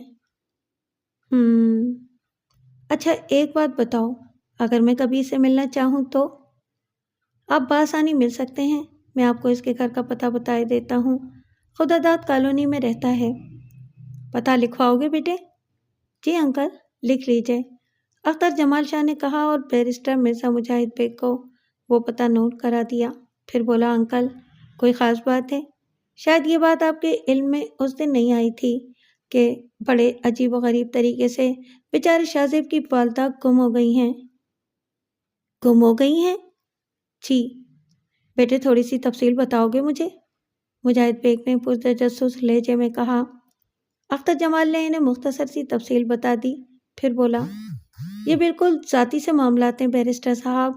اچھا ایک بات بتاؤ، اگر میں کبھی اسے ملنا چاہوں تو؟ آپ بآسانی مل سکتے ہیں، میں آپ کو اس کے گھر کا پتہ بتا دیتا ہوں، خدا داد کالونی میں رہتا ہے۔ پتہ لکھواؤ گے بیٹے؟ جی انکل، لکھ لیجئے، اختر جمال شاہ نے کہا اور بیرسٹر مرزا مجاہد بیگ کو وہ پتہ نوٹ کرا دیا۔ پھر بولا، انکل کوئی خاص بات ہے؟ شاید یہ بات آپ کے علم میں اس دن نہیں آئی تھی کہ بڑے عجیب و غریب طریقے سے بیچارے شاہ زیب کی والدہ گم ہو گئی ہیں۔ گم ہو گئی ہیں؟ جی بیٹے، تھوڑی سی تفصیل بتاؤ گے مجھے؟ مجاہد بیگ نے پرتجسس لہجے میں کہا۔ اختر جمال نے انہیں مختصر سی تفصیل بتا دی، پھر بولا، یہ بالکل ذاتی سے معاملات ہیں بیرسٹر صاحب،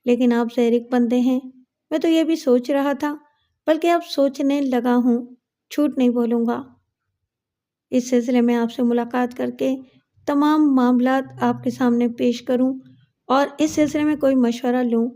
لیکن آپ زیرک بندے ہیں، میں تو یہ بھی سوچ رہا تھا، بلکہ اب سوچنے لگا ہوں، جھوٹ نہیں بولوں گا۔ اس سلسلے میں آپ سے ملاقات کر کے تمام معاملات آپ کے سامنے پیش کروں اور اس سلسلے میں کوئی مشورہ لوں